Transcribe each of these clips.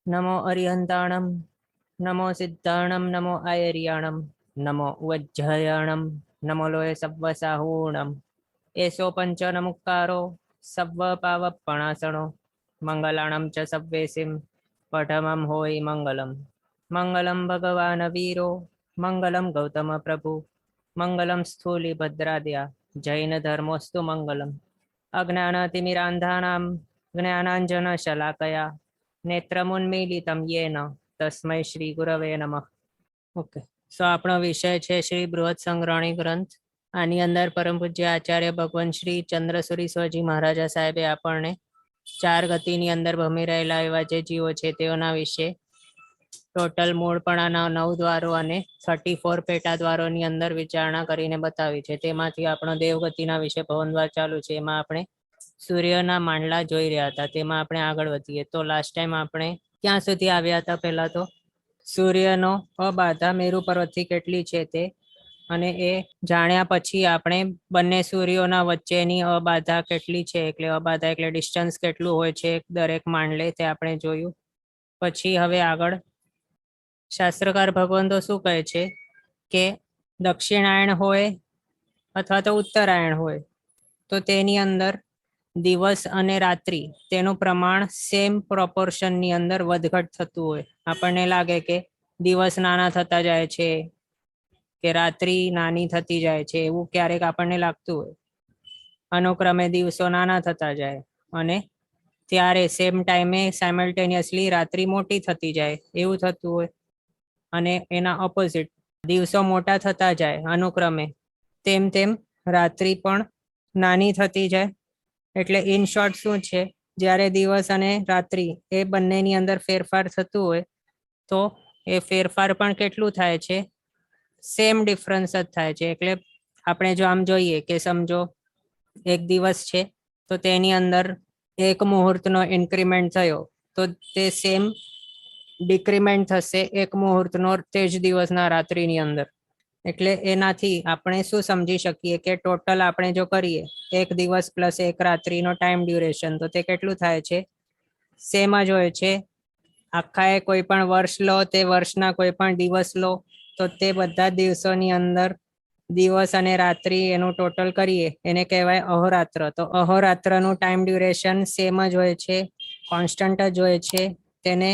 नमो अरिहंताणं नमो सिद्धाणं नमो आयर्याणं नमो वज्रयाणं नमो लोय सव्वसाहूणं एषो पञ्चनमुक्कारो सव्वपावपणासनो मङ्गलाणं च सव्वेसिं पठमं होयि मङ्गलं मङ्गलं भगवान् वीरो मङ्गलं गौतम प्रभु मङ्गलं स्थूलिभद्राद्या जैनधर्मोऽस्तु मङ्गलम् अज्ञानतिमिरान्धानां ज्ञानाञ्जनशलाकया नेत्रमुन्मीलितं येन तस्मै श्री गुरवे नमः। ओके, સો આપણો વિષય છે શ્રી બૃહદ સંગ્રહણી ગ્રંથ. આની અંદર પરમ પૂજ્ય આચાર્ય ભગવાન શ્રી ચંદ્રસુરી સ્વજી મહારાજા સાહેબે આપણને ચાર ગતિની અંદર ભમી રહેલા એવા જે જીવો છે તેઓના વિશે ટોટલ મૂળપણાના 9 દ્વારો અને 34 પેટા દ્વારોની અંદર વિચારણા કરીને બતાવી છે. તેમાંથી આપણો દેવગતિના વિશે ભવન દ્વાર ચાલુ છે. એમાં આપણે સૂર્યના માંડલા જોઈ રહ્યા હતા. તેમાં આપણે આગળ વધીએ તો લાસ્ટ ટાઈમ આપણે ક્યાં સુધી આવ્યા હતા? પહેલા તો સૂર્યનો અબાધા મેરુ પર્વતથી કેટલી છે તે, અને એ જાણ્યા પછી આપણે બંને સૂર્યોના વચ્ચેની અબાધા કેટલી છે, એટલે અબાધા એટલે ડિસ્ટન્સ કેટલું હોય છે દરેક માંડલે, તે આપણે જોયું. પછી હવે આગળ શાસ્ત્રકાર ભગવંતો શું કહે છે કે દક્ષિણાયણ હોય અથવા તો ઉત્તરાયણ હોય તો તેની અંદર દિવસ અને રાત્રિ તેનું પ્રમાણ સેમ પ્રોપોર્શનની અંદર વધઘટ થતું હોય. આપણને લાગે કે દિવસ નાના થતા જાય છે કે રાત્રિ નાની થતી જાય છે, એવું ક્યારેક આપણને લાગતું હોય. અનુક્રમે દિવસો નાના થતા જાય અને ત્યારે સેમ ટાઈમે સાયમલ્ટેનિયસલી રાત્રિ મોટી થતી જાય, એવું થતું હોય. અને એના ઓપોઝિટ દિવસો મોટા થતા જાય અનુક્રમે, તેમ તેમ રાત્રિ પણ નાની થતી જાય. એટલે ઇન શોર્ટ શું છે, જ્યારે દિવસ અને રાત્રિ એ બંનેની અંદર ફેરફાર થતું હોય તો એ ફેરફાર પણ કેટલું થાય છે? સેમ ડિફરન્સ જ થાય છે. એટલે આપણે જો આમ જોઈએ કે સમજો એક દિવસ છે તો તેની અંદર એક મુહૂર્તનો ઇન્ક્રીમેન્ટ થયો તો તે સેમ ડિક્રીમેન્ટ થશે એક મુહૂર્તનો તે જ દિવસના રાત્રિની અંદર. એટલે એનાથી આપણે શું સમજી શકીએ કે ટોટલ આપણે જો કરીએ એક દિવસ પ્લસ એક રાત્રિનો ટાઈમ ડ્યુરેશન, તો તે કેટલું થાય છે? સેમ જ હોય છે. આખા એ કોઈ પણ વર્ષ લો, તે વર્ષના કોઈ પણ દિવસ લો, તો તે બધા દિવસોની અંદર દિવસ અને રાત્રિ એનું ટોટલ કરીએ એને કહેવાય અહોરાત્ર. તો અહોરાત્રનું ટાઈમ ડ્યુરેશન સેમ જ હોય છે, કોન્સ્ટન્ટ જ હોય છે. તેને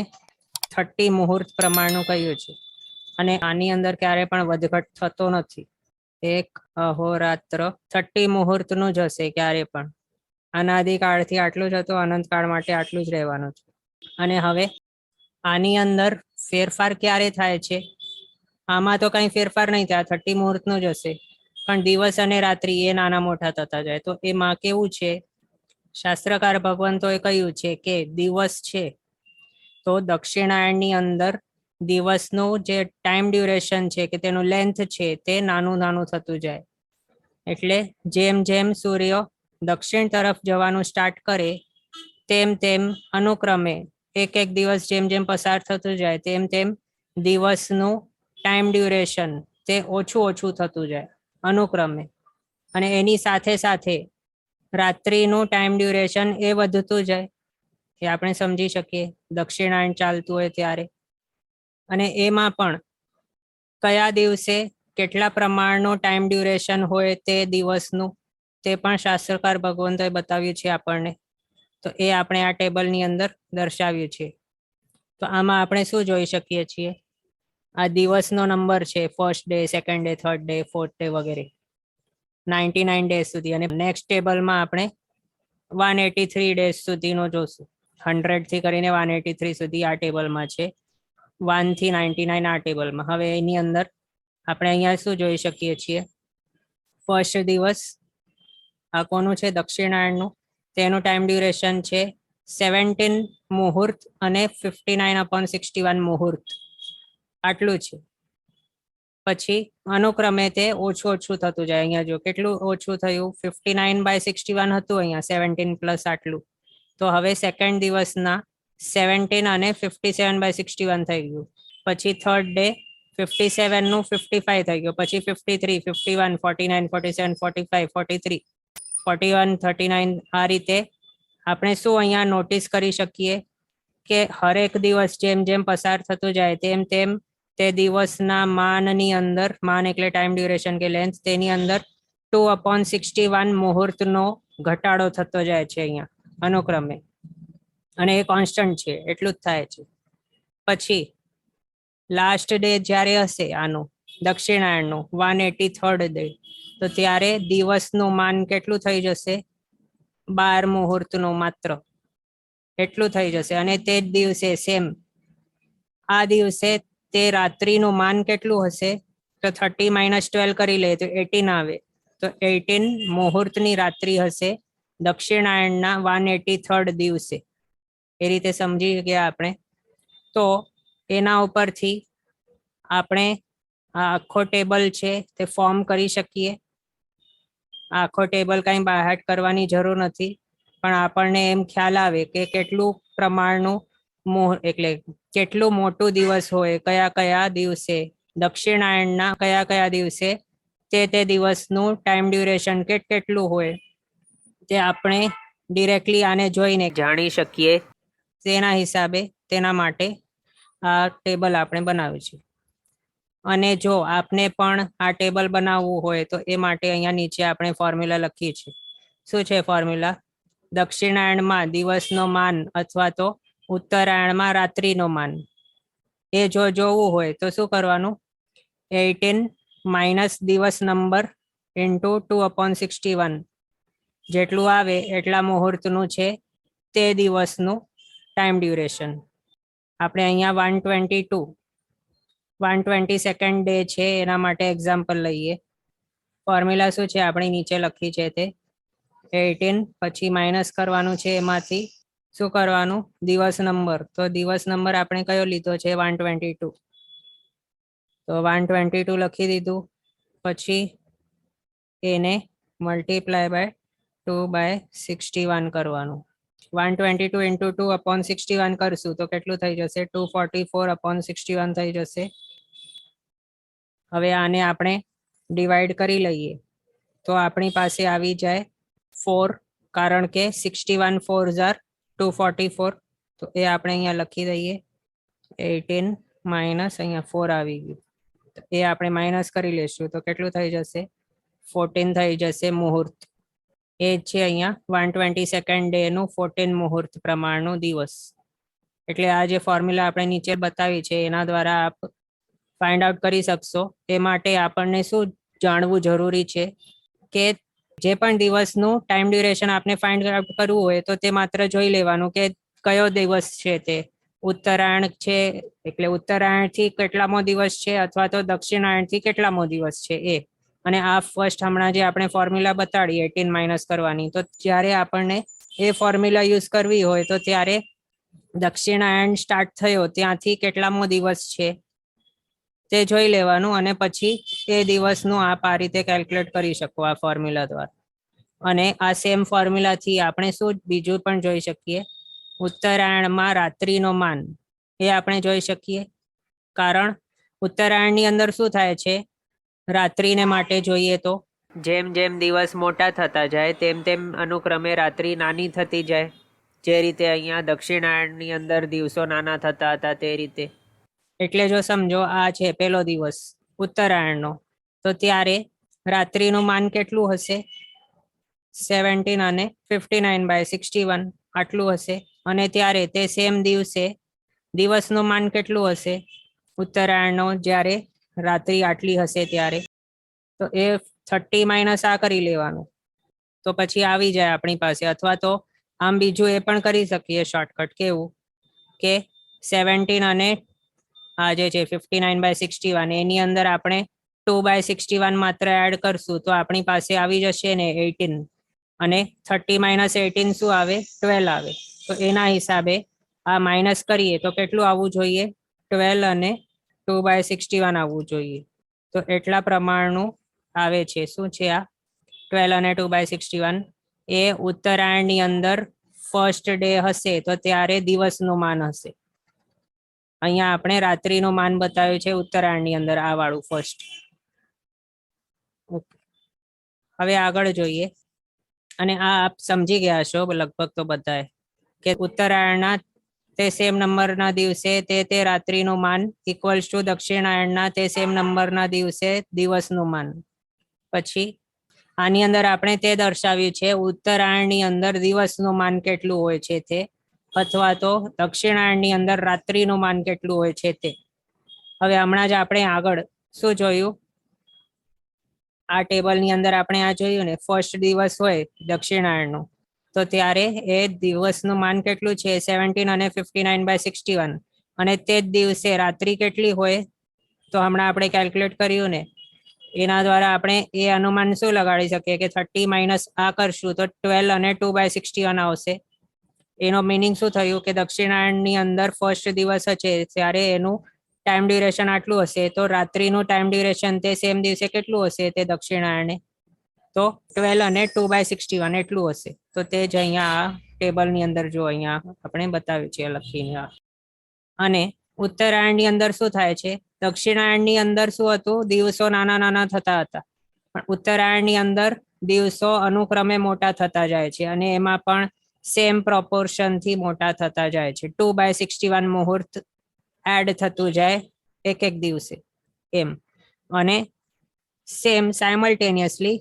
30 મુહૂર્ત પ્રમાણનું કહ્યું છે. અને આની અંદર ક્યારે પણ વધઘટ થતો નથી. એક અહોરાત્ર 30 મુહૂર્તનું જ હશે ક્યારે પણ. અનાદિકાળથી આટલું જ હતું, અનંતકાળ માટે આટલું જ રહેવાનું છે. અને હવે આની અંદર ફેરફાર ક્યારે થાય છે? આમાં તો કઈ ફેરફાર નહીં થાય, 30 મુહૂર્તનું જ હશે, પણ દિવસ અને રાત્રિ એ નાના મોટા થતા જાય. તો એમાં કેવું છે, શાસ્ત્રકાર ભગવંતોએ કહ્યું છે કે દિવસ છે તો દક્ષિણાયણની અંદર દિવસનું જે ટાઈમ ડ્યુરેશન છે કે તેનું લેન્થ છે તે નાનું નાનું થતું જાય. એટલે જેમ જેમ સૂર્ય દક્ષિણ તરફ જવાનું સ્ટાર્ટ કરે તેમ તેમ અનુક્રમે એક એક દિવસ જેમ જેમ પસાર થતું જાય તેમ તેમ દિવસનું ટાઈમ ડ્યુરેશન તે ઓછું ઓછું થતું જાય અનુક્રમે. અને એની સાથે સાથે રાત્રિનું ટાઈમ ડ્યુરેશન એ વધતું જાય, એ આપણે સમજી શકીએ દક્ષિણાયણ ચાલતું હોય ત્યારે. અને એમાં પણ કયા દિવસે કેટલા પ્રમાણનું ટાઈમ ડ્યુરેશન હોય તે દિવસનું, તે પણ શાસ્ત્રકાર ભગવંતોએ બતાવ્યું છે આપણને. તો એ આપણે આ ટેબલની અંદર દર્શાવ્યું છે. તો આમાં આપણે શું જોઈ શકીએ છીએ? આ દિવસનો નંબર છે, first day, second day, third day, fourth day વગેરે 99 ડેઝ સુધી. અને નેક્સ્ટ ટેબલમાં આપણે 183 ડેઝ સુધીનો જોશું. 100 થી કરીને 183 સુધી આ ટેબલમાં છે, 1 થી 99 આ ટેબલમાં. હવે એની અંદર આપણે અહીંયા શું જોઈ શકીએ છીએ? ફર્સ્ટ દિવસ આ કોનું છે? દક્ષિણાયણનું. તેનું ટાઈમ ડ્યુરેશન છે 17 મુહૂર્ત અને 59/61 મુહૂર્ત, આટલું છે. પછી અનુક્રમે તે ઓછું ઓછું થતું જાય. અહીંયા જો કેટલું ઓછું થયું, 59/61 હતું અહીંયા, 17 પ્લસ આટલું. તો હવે સેકન્ડ દિવસના 17 અને 57/61 થઈ ગયું. પછી થર્ડ ડે 57 નું 55 થઈ ગયું. પછી 53, 51, 49, 47, 45, 43, 41, 39. આ રીતે આપણે શું અહીંયા નોટિસ કરી શકીએ કે હરેક દિવસ જેમ જેમ પસાર થતો જાય તેમ તેમ તે દિવસના માનની અંદર, માન એટલે ટાઈમ ડ્યુરેશન કે લેન્થ, તેની અંદર 2/61 મુહૂર્તનો ઘટાડો થતો જાય છે અહીંયા અનુક્રમે, અને એ કોન્સ્ટન્ટ છે, એટલું જ થાય છે. પછી લાસ્ટ ડે જ્યારે હશે આનું દક્ષિણાયણનું 183rd ડે, તો ત્યારે દિવસનું માન કેટલું થઈ જશે? 12 મુહૂર્તનું માત્ર એટલું થઈ જશે. અને તે જ દિવસે સેમ આ દિવસે તે રાત્રિનું માન કેટલું હશે? તો 30 - 12 કરી લે તો 18 આવે. તો 18 મુહૂર્તની રાત્રિ હશે દક્ષિણાયણના 183rd દિવસે. એ રીતે સમજી ગયા આપણે. તો એના ઉપરથી આપણે આ આખો ટેબલ છે તે ફોર્મ કરી શકીએ. આખો ટેબલ કઈ બહાર કરવાની જરૂર નથી, પણ આપણને એમ ખ્યાલ આવે કે કેટલું પ્રમાણનું એટલે કેટલું મોટું દિવસ હોય, કયા કયા દિવસે દક્ષિણાયણના કયા કયા દિવસે તે દિવસનું ટાઈમ ડ્યુરેશન કેટલું હોય, તે આપણે ડિરેક્ટલી આને જોઈને જાણી શકીએ. તેના હિસાબે તેના માટે આ ટેબલ આપણે બનાવ્યું છે. અને જો આપને પણ આ ટેબલ બનાવવું હોય તો એ માટે અહીંયા નીચે આપણે ફોર્મ્યુલા લખીએ છીએ. શું છે ફોર્મ્યુલા? દક્ષિણાયણમાં દિવસનો માન અથવા તો ઉત્તરાયણમાં રાત્રિનો માન, એ જો જોવું હોય તો શું કરવાનું? 18 - દિવસ નંબર ઇન્ટુ 2/61 જેટલું આવે એટલા મુહૂર્તનું છે તે દિવસનું ટાઈમ ડ્યુરેશન. આપણે અહીંયા 122nd ડે છે એના માટે એક્ઝામ્પલ લઈએ. ફોર્મ્યુલા શું છે આપણી નીચે લખી છે તે 18, પછી માઇનસ કરવાનું છે એમાંથી શું કરવાનું? દિવસ નંબર. તો દિવસ નંબર આપણે કયો લીધો છે? 122. તો 122 લખી દીધું. પછી એને મલ્ટીપ્લાય બાય 2/61 કરવાનું. 122 ઇન્ટુ 2/61 કરશું તો કેટલું થઈ જશે? 244/61 થઈ જશે. હવે આને આપણે ડિવાઈડ કરી લઈએ તો આપણી પાસે આવી જાય 4, કારણ કે 61 4s are 244. તો એ આપણે અહીંયા લખી દઈએ. 18 માઇનસ અહીંયા 4 આવી ગયું, તો એ આપણે માઇનસ કરી લેશું તો કેટલું થઈ જશે? 14 થઈ જશે મુહૂર્ત. એ છે અહીંયા 122nd ડે નું 14 મુહૂર્ત પ્રમાણનું દિવસ. એટલે આ જે ફોર્મ્યુલા આપણે નીચે બતાવી છે એના દ્વારા આપ ફાઇન્ડ આઉટ કરી શકશો. એ માટે આપણને શું જાણવું જરૂરી છે કે જે પણ દિવસનું ટાઈમ ડ્યુરેશન આપણે ફાઇન્ડ આઉટ કરવું હોય તો તે માત્ર જોઈ લેવાનું કે કયો દિવસ છે તે ઉત્તરાયણ છે એટલે ઉત્તરાયણથી કેટલામો દિવસ છે અથવા તો દક્ષિણાયણથી કેટલામો દિવસ છે એ. અને આ ફર્સ્ટ હમણાં જે આપણે ફોર્મ્યુલા બતાડી 18 માઇનસ કરવાની, તો જ્યારે આપણને એ ફોર્મ્યુલા યુઝ કરવી હોય તો ત્યારે દક્ષિણાયણ સ્ટાર્ટ થયો ત્યાંથી કેટલામો દિવસ છે તે જોઈ લેવાનું, અને પછી એ દિવસનું આપ આ રીતે કેલ્ક્યુલેટ કરી શકો આ ફોર્મ્યુલા દ્વારા. અને આ સેમ ફોર્મ્યુલાથી આપણે શું બીજું પણ જોઈ શકીએ? ઉત્તરાયણમાં રાત્રિનો માન એ આપણે જોઈ શકીએ, કારણ ઉત્તરાયણની અંદર શું થાય છે? રાત્રિને માટે જોઈએ તો જેમ જેમ દિવસ મોટા થતા જાય તેમ તેમ અનુક્રમે રાત્રિ નાની થતી જાય. જે રીતે અહીંયા દક્ષિણાયણની અંદર દિવસો નાના થતા હતા તે રીતે. એટલે જો સમજો આ છે પહેલો દિવસ ઉત્તરાયણનો, તો ત્યારે રાત્રિનું માન કેટલું હશે? 17 અને 59/61 આટલું હશે. અને ત્યારે તે સેમ દિવસે દિવસનું માન કેટલું હશે ઉત્તરાયણનો જ્યારે રાત્રિ આટલી હશે ત્યારે? તો એ 30 - આ કરી લેવાનું તો પછી આવી જાય આપણી પાસે. અથવા તો આમ બીજું એ પણ કરી શકીએ શોર્ટકટ. કેવું કે 17 અને આ જે છે 59/61 એની અંદર આપણે 2/61 માત્ર એડ કરશું તો આપણી પાસે આવી જશે ને 18, અને 30 - 18 શું આવે? 12 આવે. તો એના હિસાબે આ માઇનસ કરીએ તો કેટલું આવવું જોઈએ? 12 અને 2/61 આવવું જોઈએ. તો એટલા પ્રમાણનું આવે છે. શું છે આ? 12 અને 2/61. એ ઉત્તરાયણની અંદર ફર્સ્ટ ડે હશે તો ત્યારે દિવસનું માન હશે. અહીંયા આપણે રાત્રિનું માન બતાવ્યું છે ઉત્તરાયણની અંદર, આ વાળું ફર્સ્ટ. હવે આગળ જોઈએ. અને આ આપ સમજી ગયા છો લગભગ તો બધાએ કે ઉત્તરાયણના તે સેમ નંબરના દિવસે તે રાત્રિનું માન ઇક્વલ્સ ટુ દક્ષિણાયણના તે સેમ નંબરના દિવસે દિવસનું માન. પછી આની અંદર આપણે તે દર્શાવ્યું છે ઉત્તરાયણની અંદર દિવસનું માન કેટલું હોય છે તે, અથવા તો દક્ષિણાયણની અંદર રાત્રિનું માન કેટલું હોય છે તે. હવે હમણાં જ આપણે આગળ શું જોયું, આ ટેબલની અંદર આપણે આ જોયું ને, ફર્સ્ટ દિવસ હોય દક્ષિણાયણનું, તો ત્યારે એ દિવસનું માન કેટલું છે 17 અને 59/61, અને તે જ દિવસે રાત્રિ કેટલી હોય તો હમણાં આપણે કેલ્ક્યુલેટ કર્યું ને, એના દ્વારા આપણે એ અનુમાન શું લગાડી શકીએ કે 30 માઇનસ આ કરશું તો 12 અને 2/61 આવશે. એનો મિનિંગ શું થયું કે દક્ષિણાયણની અંદર ફર્સ્ટ દિવસ છે ત્યારે એનું ટાઈમ ડ્યુરેશન આટલું હશે, તો રાત્રિનું ટાઈમ ડ્યુરેશન તે સેમ દિવસે કેટલું હશે તે દક્ષિણાયણે, તો 12 અને 2/61 એટલું હશે. તો તે જ અહીંયા આ ટેબલની અંદર જો અહીંયા આપણે બતાવ્યું છે લખીને. અને ઉત્તરાયણની અંદર શું થાય છે, દક્ષિણાયણની અંદર શું હતું, દિવસો નાના નાના થતા હતા, પણ ઉત્તરાયણની અંદર દિવસો અનુક્રમે મોટા થતા જાય છે, અને એમાં પણ સેમ પ્રોપોર્શન થી મોટા થતા જાય છે. 2/61 મુહૂર્ત એડ થતું જાય એક એક દિવસે એમ. અને સેમ સાયમલ્ટેનિયસલી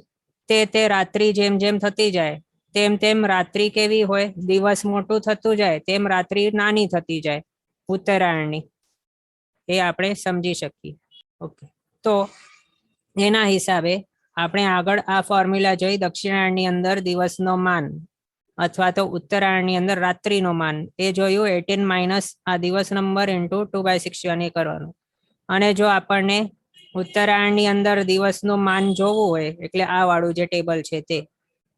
તે રાત્રિ જેમ જેમ થતી જાય તેમ તેમ રાત્રિ કેવી હોય, દિવસ મોટું થતું જાય તેમ રાત્રિ નાની થતી જાય ઉત્તરાયણની, એ આપણે સમજી શકીએ. ઓકે, તો એના હિસાબે આપણે આગળ આ ફોર્મ્યુલા જોઈ, દક્ષિણાયણની અંદર દિવસનો માન અથવા તો ઉત્તરાયણની અંદર રાત્રિનો માન, એ જોયું 18 માઇનસ આ દિવસ નંબર ઇન્ટુ 2/61 એ કરવાનું. અને જો આપણને ઉત્તરાયણની અંદર દિવસનું માન જોવું હોય, એટલે આ વાળું જે ટેબલ છે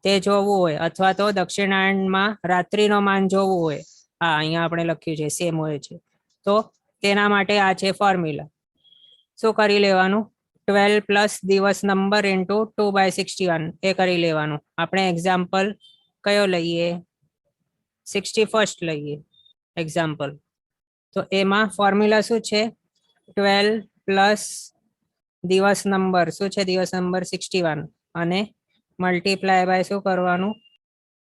તે જોવું હોય, અથવા તો દક્ષિણાયણમાં રાત્રિનો માન જોવું હોય, હા અહીંયા આપણે લખ્યું છે સેમ હોય છે, તો તેના માટે આ છે ફોર્મ્યુલા. શું કરી લેવાનું, 12 પ્લસ દિવસ નંબર ઇન્ટુ 2/61 એ કરી લેવાનું. આપણે એક્ઝામ્પલ કયો લઈએ, 61st લઈએ એક્ઝામ્પલ. તો એમાં ફોર્મ્યુલા શું છે, 12 પ્લસ દિવસ નંબર શું છે, દિવસ નંબર 61, અને મલ્ટીપ્લાય બાય શું કરવાનું,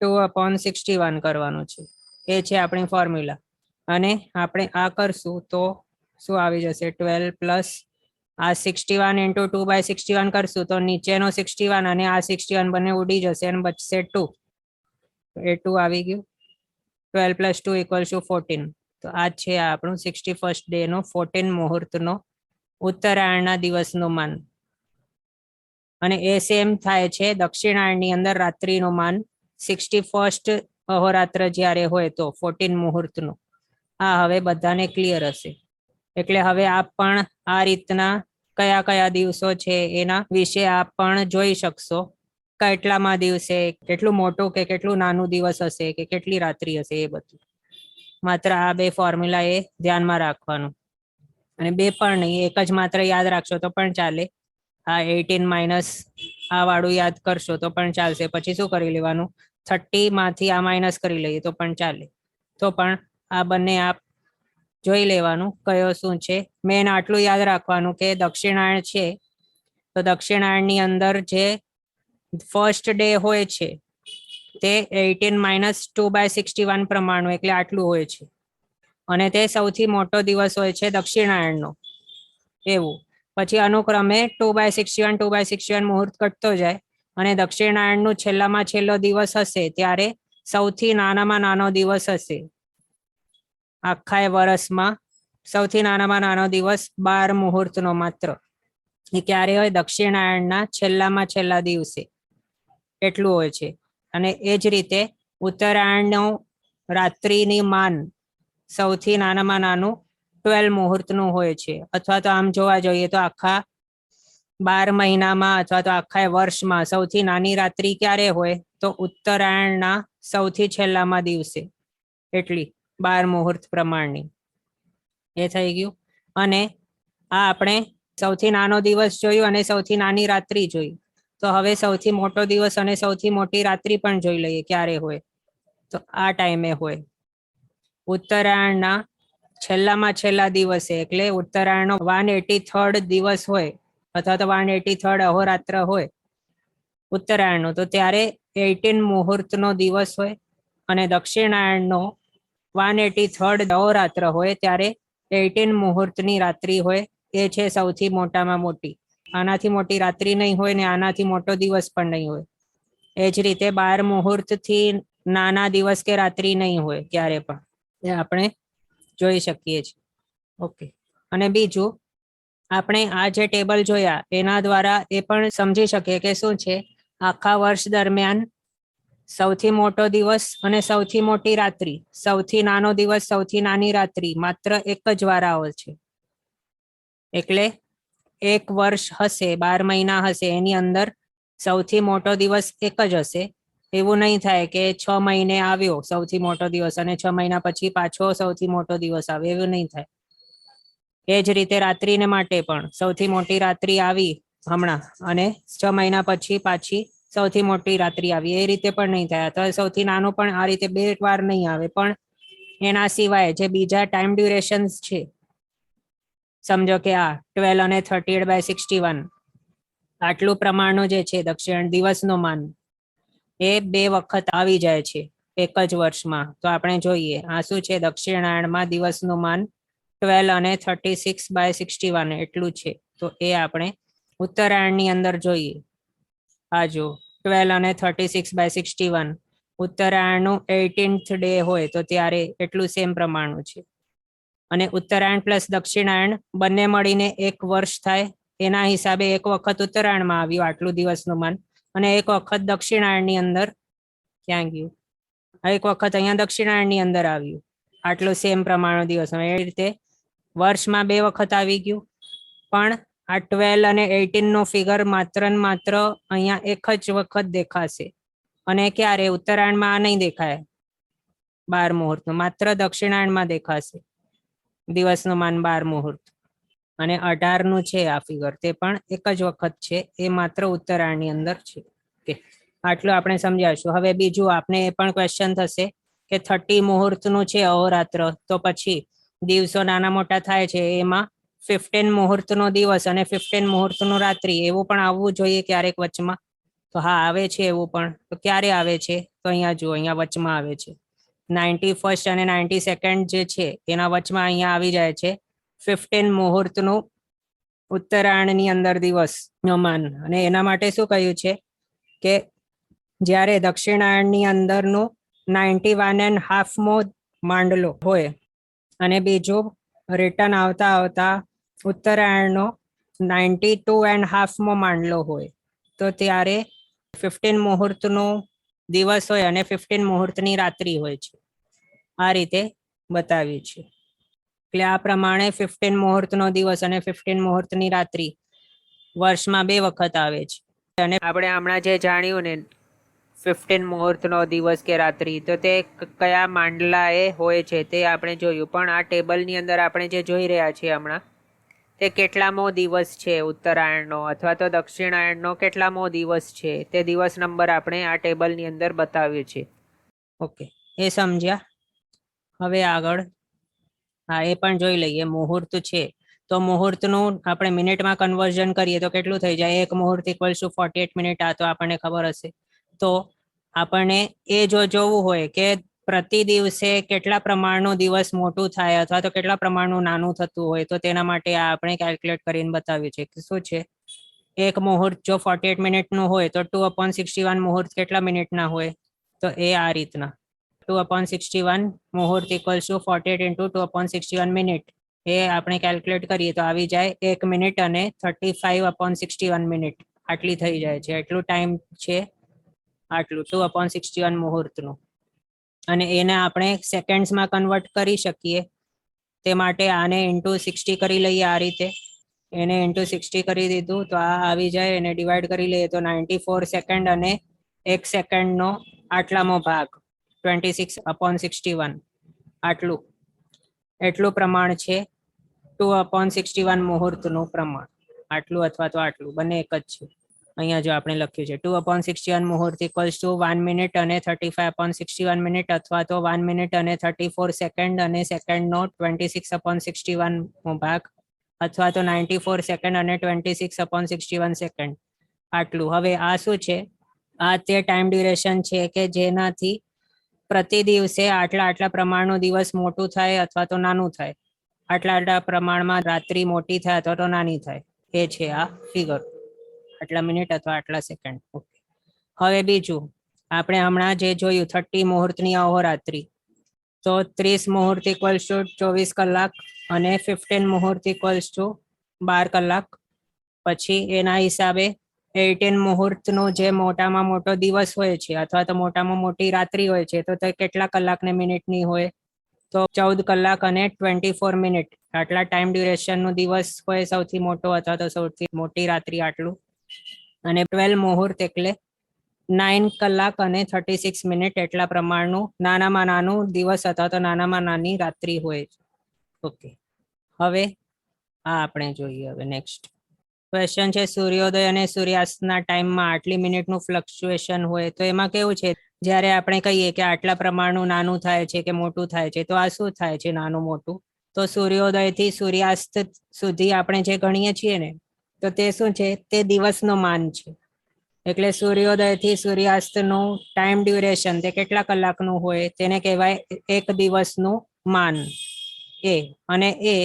2/61 કરવાનું છે. એ છે આપણી ફોર્મ્યુલા. અને આપણે આ કરશું તો શું આવી જશે, 12 પ્લસ આ 61 ઇન્ટુ 2/61 કરશું તો નીચેનો 61 અને આ 61 બંને ઉડી જશે અને બચશે 2. એ 2 આવી ગયું. 12 પ્લસ 2 ઇક્વલ્સ ટુ 14. તો આ છે આપણું 61st ડે નો 14 મુહૂર્તનો ઉત્તરાયણના દિવસનું માન. અને એ સેમ થાય છે દક્ષિણાયણની અંદર રાત્રિનું માન 61st અહોરાત્ર જ્યારે હોય તો 14 મુહૂર્તનું. આ હવે બધાને ક્લિયર હશે. એટલે હવે આપ પણ આ રીતના કયા કયા દિવસો છે એના વિશે આપ પણ જોઈ શકશો, કેટલામાં દિવસે કેટલું મોટું કે કેટલું નાનું દિવસ હશે કે કેટલી રાત્રિ હશે, એ બધું માત્ર આ બે ફોર્મ્યુલા એ ધ્યાનમાં રાખવાનું. અને બે પણ નહીં, એક જ માત્ર યાદ રાખશો તો પણ ચાલે. આ 18 માઇનસ આ વાળું યાદ કરશો તો પણ ચાલશે. પછી શું કરી લેવાનું, 30 માંથી આ માઇનસ કરી લઈએ તો પણ ચાલે. તો પણ આ બંને આપ જોઈ લેવાનું કયો શું છે. મેન આટલું યાદ રાખવાનું કે દક્ષિણાયણ છે તો દક્ષિણાયણની અંદર જે ફર્સ્ટ ડે હોય છે તે 18 માઇનસ 2/61 પ્રમાણનું, એટલે આટલું હોય છે. અને તે સૌથી મોટો દિવસ હોય છે દક્ષિણાયણનો એવું. પછી અનુક્રમે 2/61 2/61 મુહૂર્ત ઘટતો જાય, અને દક્ષિણાયણનું છેલ્લામાં છેલ્લો દિવસ હશે ત્યારે સૌથી નાનામાં નાનો દિવસ હશે આખા વર્ષમાં. સૌથી નાનામાં નાનો દિવસ 12 મુહૂર્તનો માત્ર, એ ક્યારે હોય, દક્ષિણાયણના છેલ્લામાં છેલ્લા દિવસે એટલું હોય છે. અને એ જ રીતે ઉત્તરાયણનું રાત્રિની માન સૌથી નાનામાં નાનું 12 મુહૂર્તનું હોય છે. અથવા તો આમ જોવા જોઈએ તો આખા 12 મહિનામાં અથવા તો આખા વર્ષમાં સૌથી નાની રાત્રિ ક્યારે હોય, તો ઉત્તરાયણના સૌથી છેલ્લામાં દિવસે, એટલી 12 મુહૂર્ત પ્રમાણની. એ થઈ ગયું. અને આ આપણે સૌથી નાનો દિવસ જોયું અને સૌથી નાની રાત્રિ જોઈ. તો હવે સૌથી મોટો દિવસ અને સૌથી મોટી રાત્રિ પણ જોઈ લઈએ ક્યારે હોય. તો આ ટાઈમે હોય ઉત્તરાયણના છેલ્લામાં છેલ્લા દિવસે, એટલે ઉત્તરાયણનો 183rd દિવસ હોય અથવા તો 183rd અહોરાત્ર હોય ઉત્તરાયણનો, તો ત્યારે 18 મુહૂર્તનો દિવસ હોય. અને દક્ષિણાયણનો 183rd અહોરાત્ર હોય ત્યારે 18 મુહૂર્તની રાત્રિ હોય, એ છે સૌથી મોટામાં મોટી. આનાથી મોટી રાત્રિ નહીં હોય ને આનાથી મોટો દિવસ પણ નહીં હોય. એ જ રીતે 12 મુહૂર્તથી નાના દિવસ કે રાત્રિ નહીં હોય ક્યારે પણ, એ આપણે જોઈ શકીએ છીએ. ઓકે. અને બીજું, આપણે આ જે ટેબલ જોયા એના દ્વારા એ પણ સમજી શકીએ કે શું છે, આખા વર્ષ દરમિયાન સૌથી મોટો દિવસ અને સૌથી મોટી રાત્રિ, સૌથી નાનો દિવસ, સૌથી નાની રાત્રિ માત્ર એક જ વાર આવે છે. એટલે એક વર્ષ હશે, 12 મહિના હશે, એની અંદર સૌથી મોટો દિવસ એક જ હશે. એવું નહીં થાય કે 6 મહિને આવ્યો સૌથી મોટો દિવસ અને 6 મહિના પછી પાછો સૌથી મોટો દિવસ આવે, એવું નહીં થાય. એ જ રીતે રાત્રિને માટે પણ સૌથી મોટી રાત્રિ આવી હમણાં અને 6 મહિના પછી પાછી સૌથી મોટી રાત્રિ આવી, એ રીતે પણ નહીં થાય. અથવા સૌથી નાનું પણ આ રીતે 2 વાર નહીં આવે. પણ એના સિવાય જે બીજા ટાઈમ ડ્યુરેશન્સ છે, સમજો કે આ 12 અને 38/61 આટલું પ્રમાણનું જે છે દક્ષિણ દિવસનું માન, એ 2 વખત આવી જાય છે એક જ વર્ષમાં. તો આપણે જોઈએ આ શું છે, દક્ષિણાયણમાં દિવસનું માન 12 અને 36/61 એટલું છે. તો એ આપણે ઉત્તરાયણની અંદર જોઈએ. આ જો 12 અને 36/61 ઉત્તરાયણનું 18th ડે હોય તો ત્યારે એટલું સેમ પ્રમાણનું છે. અને ઉત્તરાયણ પ્લસ દક્ષિણાયણ બંને મળીને એક વર્ષ થાય, એના હિસાબે એક વખત ઉત્તરાયણમાં આવ્યું આટલું દિવસનું માન અને એક વખત દક્ષિણાયણની અંદર, ક્યાં ગયું, એક વખત અહીંયા દક્ષિણાયણની અંદર આવ્યું આટલું સેમ પ્રમાણનો દિવસ. એ રીતે વર્ષમાં 2 વખત આવી ગયું. પણ આ 12 અને 18 નો ફિગર માત્ર ને માત્ર અહીંયા એક જ વખત દેખાશે. અને ક્યારે? ઉત્તરાયણમાં નહીં દેખાય 12 મુહૂર્તનું, માત્ર દક્ષિણાયણમાં દેખાશે દિવસનું માન 12 મુહૂર્ત. અને 18 નું છે આ ફિગર, તે પણ એક જ વખત છે, એ માત્ર ઉત્તરાયણની અંદર છે. ઓકે, આટલું આપણે સમજાવીશું. હવે બીજું આપને એ પણ ક્વેશ્ચન થશે કે 30 મુહૂર્તનું છે અહોરાત્ર, તો પછી દિવસો નાના મોટા થાય છે, એમાં 15 મુહૂર્તનો દિવસ અને 15 મુહૂર્તનું રાત્રિ એવું પણ આવવું જોઈએ ક્યારેક વચમાં. તો હા, આવે છે એવું પણ. તો ક્યારે આવે છે? તો અહીંયા જુઓ, અહીંયા વચમાં આવે છે. 91st અને 92nd જે છે એના વચમાં અહીંયા આવી જાય છે 15 મુહૂર્તનું ઉત્તરાયણની અંદર દિવસનો માન. અને એના માટે શું કહ્યું છે કે જ્યારે દક્ષિણાયણની અંદરનું 91.5મો માંડલો હોય અને બીજું રિટર્ન આવતા આવતા ઉત્તરાયણનો 92.5મો માંડલો હોય, તો ત્યારે 15 મુહૂર્તનો દિવસ હોય અને 15 મુહૂર્તની રાત્રિ હોય છે. આ રીતે બતાવ્યું છે. એટલે આ પ્રમાણે 15 મુહૂર્તનો દિવસ અને 15 મુહૂર્તની રાત્રિ વર્ષમાં 2 વખત આવે છે. અને આપણે હમણાં જે જાણ્યું ને 15 મુહૂર્તનો દિવસ કે રાત્રિ, તો તે કયા માંડલા એ હોય છે તે આપણે જોયું. પણ આ ટેબલની અંદર આપણે જે જોઈ રહ્યા છીએ હમણાં, તે કેટલામો દિવસ છે ઉત્તરાયણનો અથવા તો દક્ષિણાયણનો કેટલામો દિવસ છે, તે દિવસ નંબર આપણે આ ટેબલની અંદર બતાવ્યું છે. ઓકે, એ સમજ્યા? હવે આગળ હા એ પણ જોઈ લઈએ. મુહૂર્ત છે તો મુહૂર્તનું આપણે મિનિટમાં કન્વર્ઝન કરીએ તો કેટલું થઈ જાય? 1 મુહૂર્ત ઇક્વલ્સ ટુ 48 મિનિટ. આ તો આપણને ખબર હશે. તો આપણને એ જો જોવું હોય કે પ્રતિ દિવસે કેટલા પ્રમાણનું દિવસ મોટું થાય અથવા તો કેટલા પ્રમાણનું નાનું થતું હોય, તો તેના માટે આ આપણે કેલ્ક્યુલેટ કરીને બતાવ્યું છે કે શું છે, 1 મુહૂર્ત જો 48 મિનિટનું હોય તો 2/61 મુહૂર્ત કેટલા મિનિટના હોય? તો એ આ રીતના 2/61 મુહૂર્ત ઇક્વલ્સ ટુ 48 ઇન્ટુ 2/61 મિનિટ. એ આપણે કેલ્ક્યુલેટ કરીએ તો આવી જાય 1 મિનિટ અને 35/61 મિનિટ. આટલી થઈ જાય છે. એટલું ટાઈમ છે આટલું 2/61 મુહૂર્તનું. અને એને આપણે સેકન્ડ્સમાં કન્વર્ટ કરી શકીએ. તે માટે આને ઇન્ટુ 60 કરી લઈએ. આ રીતે એને ઇન્ટુ 60 કરી દીધું તો આ આવી જાય. એને ડિવાઈડ કરી લઈએ તો 94 સેકન્ડ અને 1 સેકન્ડનો આટલામો ભાગ 26/61 આટલું, એટલું પ્રમાણ છે 2/61 મુહૂર્તનું પ્રમાણ. આટલું અથવા તો આટલું બંને એક જ છે. અહીંયા જો આપણે લખ્યું છે 2/61 મુહૂર્ત ઇક્વલ્સ ટુ 1 મિનિટ અને 35/61 મિનિટ અથવા તો 1 મિનિટ અને 34 સેકન્ડ અને સેકન્ડનો 26/61 ભાગ અથવા તો 94 સેકન્ડ અને 26/61 સેકન્ડ આટલું. હવે આ શું છે? આ તે ટાઈમ ડ્યુરેશન છે કે જેનાથી પ્રતિ દિવસે આટલા આટલા પ્રમાણનું દિવસ મોટું થાય અથવા તો નાનું થાય, આટલા આટલા પ્રમાણમાં રાત્રિ મોટી થાય અથવા તો નાની થાય, એ છે આ ફિગર, આટલા મિનિટ અથવા આટલા સેકન્ડ. ઓકે, હવે બીજું આપણે હમણાં જે જોયું 30 મુહૂર્તની અહોરાત્રી, તો 30 મુહૂર્ત ઇક્વલ્સ ટુ 24 કલાક અને 15 મુહૂર્ત ઇક્વલ્સ ટુ 12 કલાક. પછી એના હિસાબે 18 મુહૂર્તનો જે મોટામાં મોટો દિવસ હોય છે અથવા તો મોટામાં મોટી રાત્રિ હોય છે, તો તે કેટલા કલાક ને મિનિટની હોય? તો 14 કલાક અને 24 મિનિટ, આટલા ટાઈમ ડ્યુરેશનનો દિવસ હોય સૌથી મોટો અથવા તો સૌથી મોટી રાત્રિ આટલું. અને 12 મુહૂર્ત એટલે 9 કલાક અને 36 મિનિટ, એટલા પ્રમાણનું નાનામાં નાનું દિવસ અથવા તો નાનામાં નાની રાત્રિ હોય. ઓકે, હવે આ આપણે જોઈએ. હવે નેક્સ્ટ ક્વેશ્ચન છે, સૂર્યોદય અને સૂર્યાસ્તના ટાઈમમાં આટલી મિનિટનું ફ્લક્ચ્યુએશન હોય, તો એમાં કેવું છે, જ્યારે આપણે કહીએ કે આટલા પ્રમાણનું નાનું થાય છે કે મોટું થાય છે, તો આ શું થાય છે નાનું મોટું? તો સૂર્યોદયથી સૂર્યાસ્ત સુધી આપણે જે ગણીએ છીએ ને, તો તે શું છે? તે દિવસનો માન છે. એટલે સૂર્યોદયથી સૂર્યાસ્તનું ટાઈમ ડ્યુરેશન તે કેટલા કલાકનું હોય? તેને કહેવાય એક દિવસનું માન. અને એ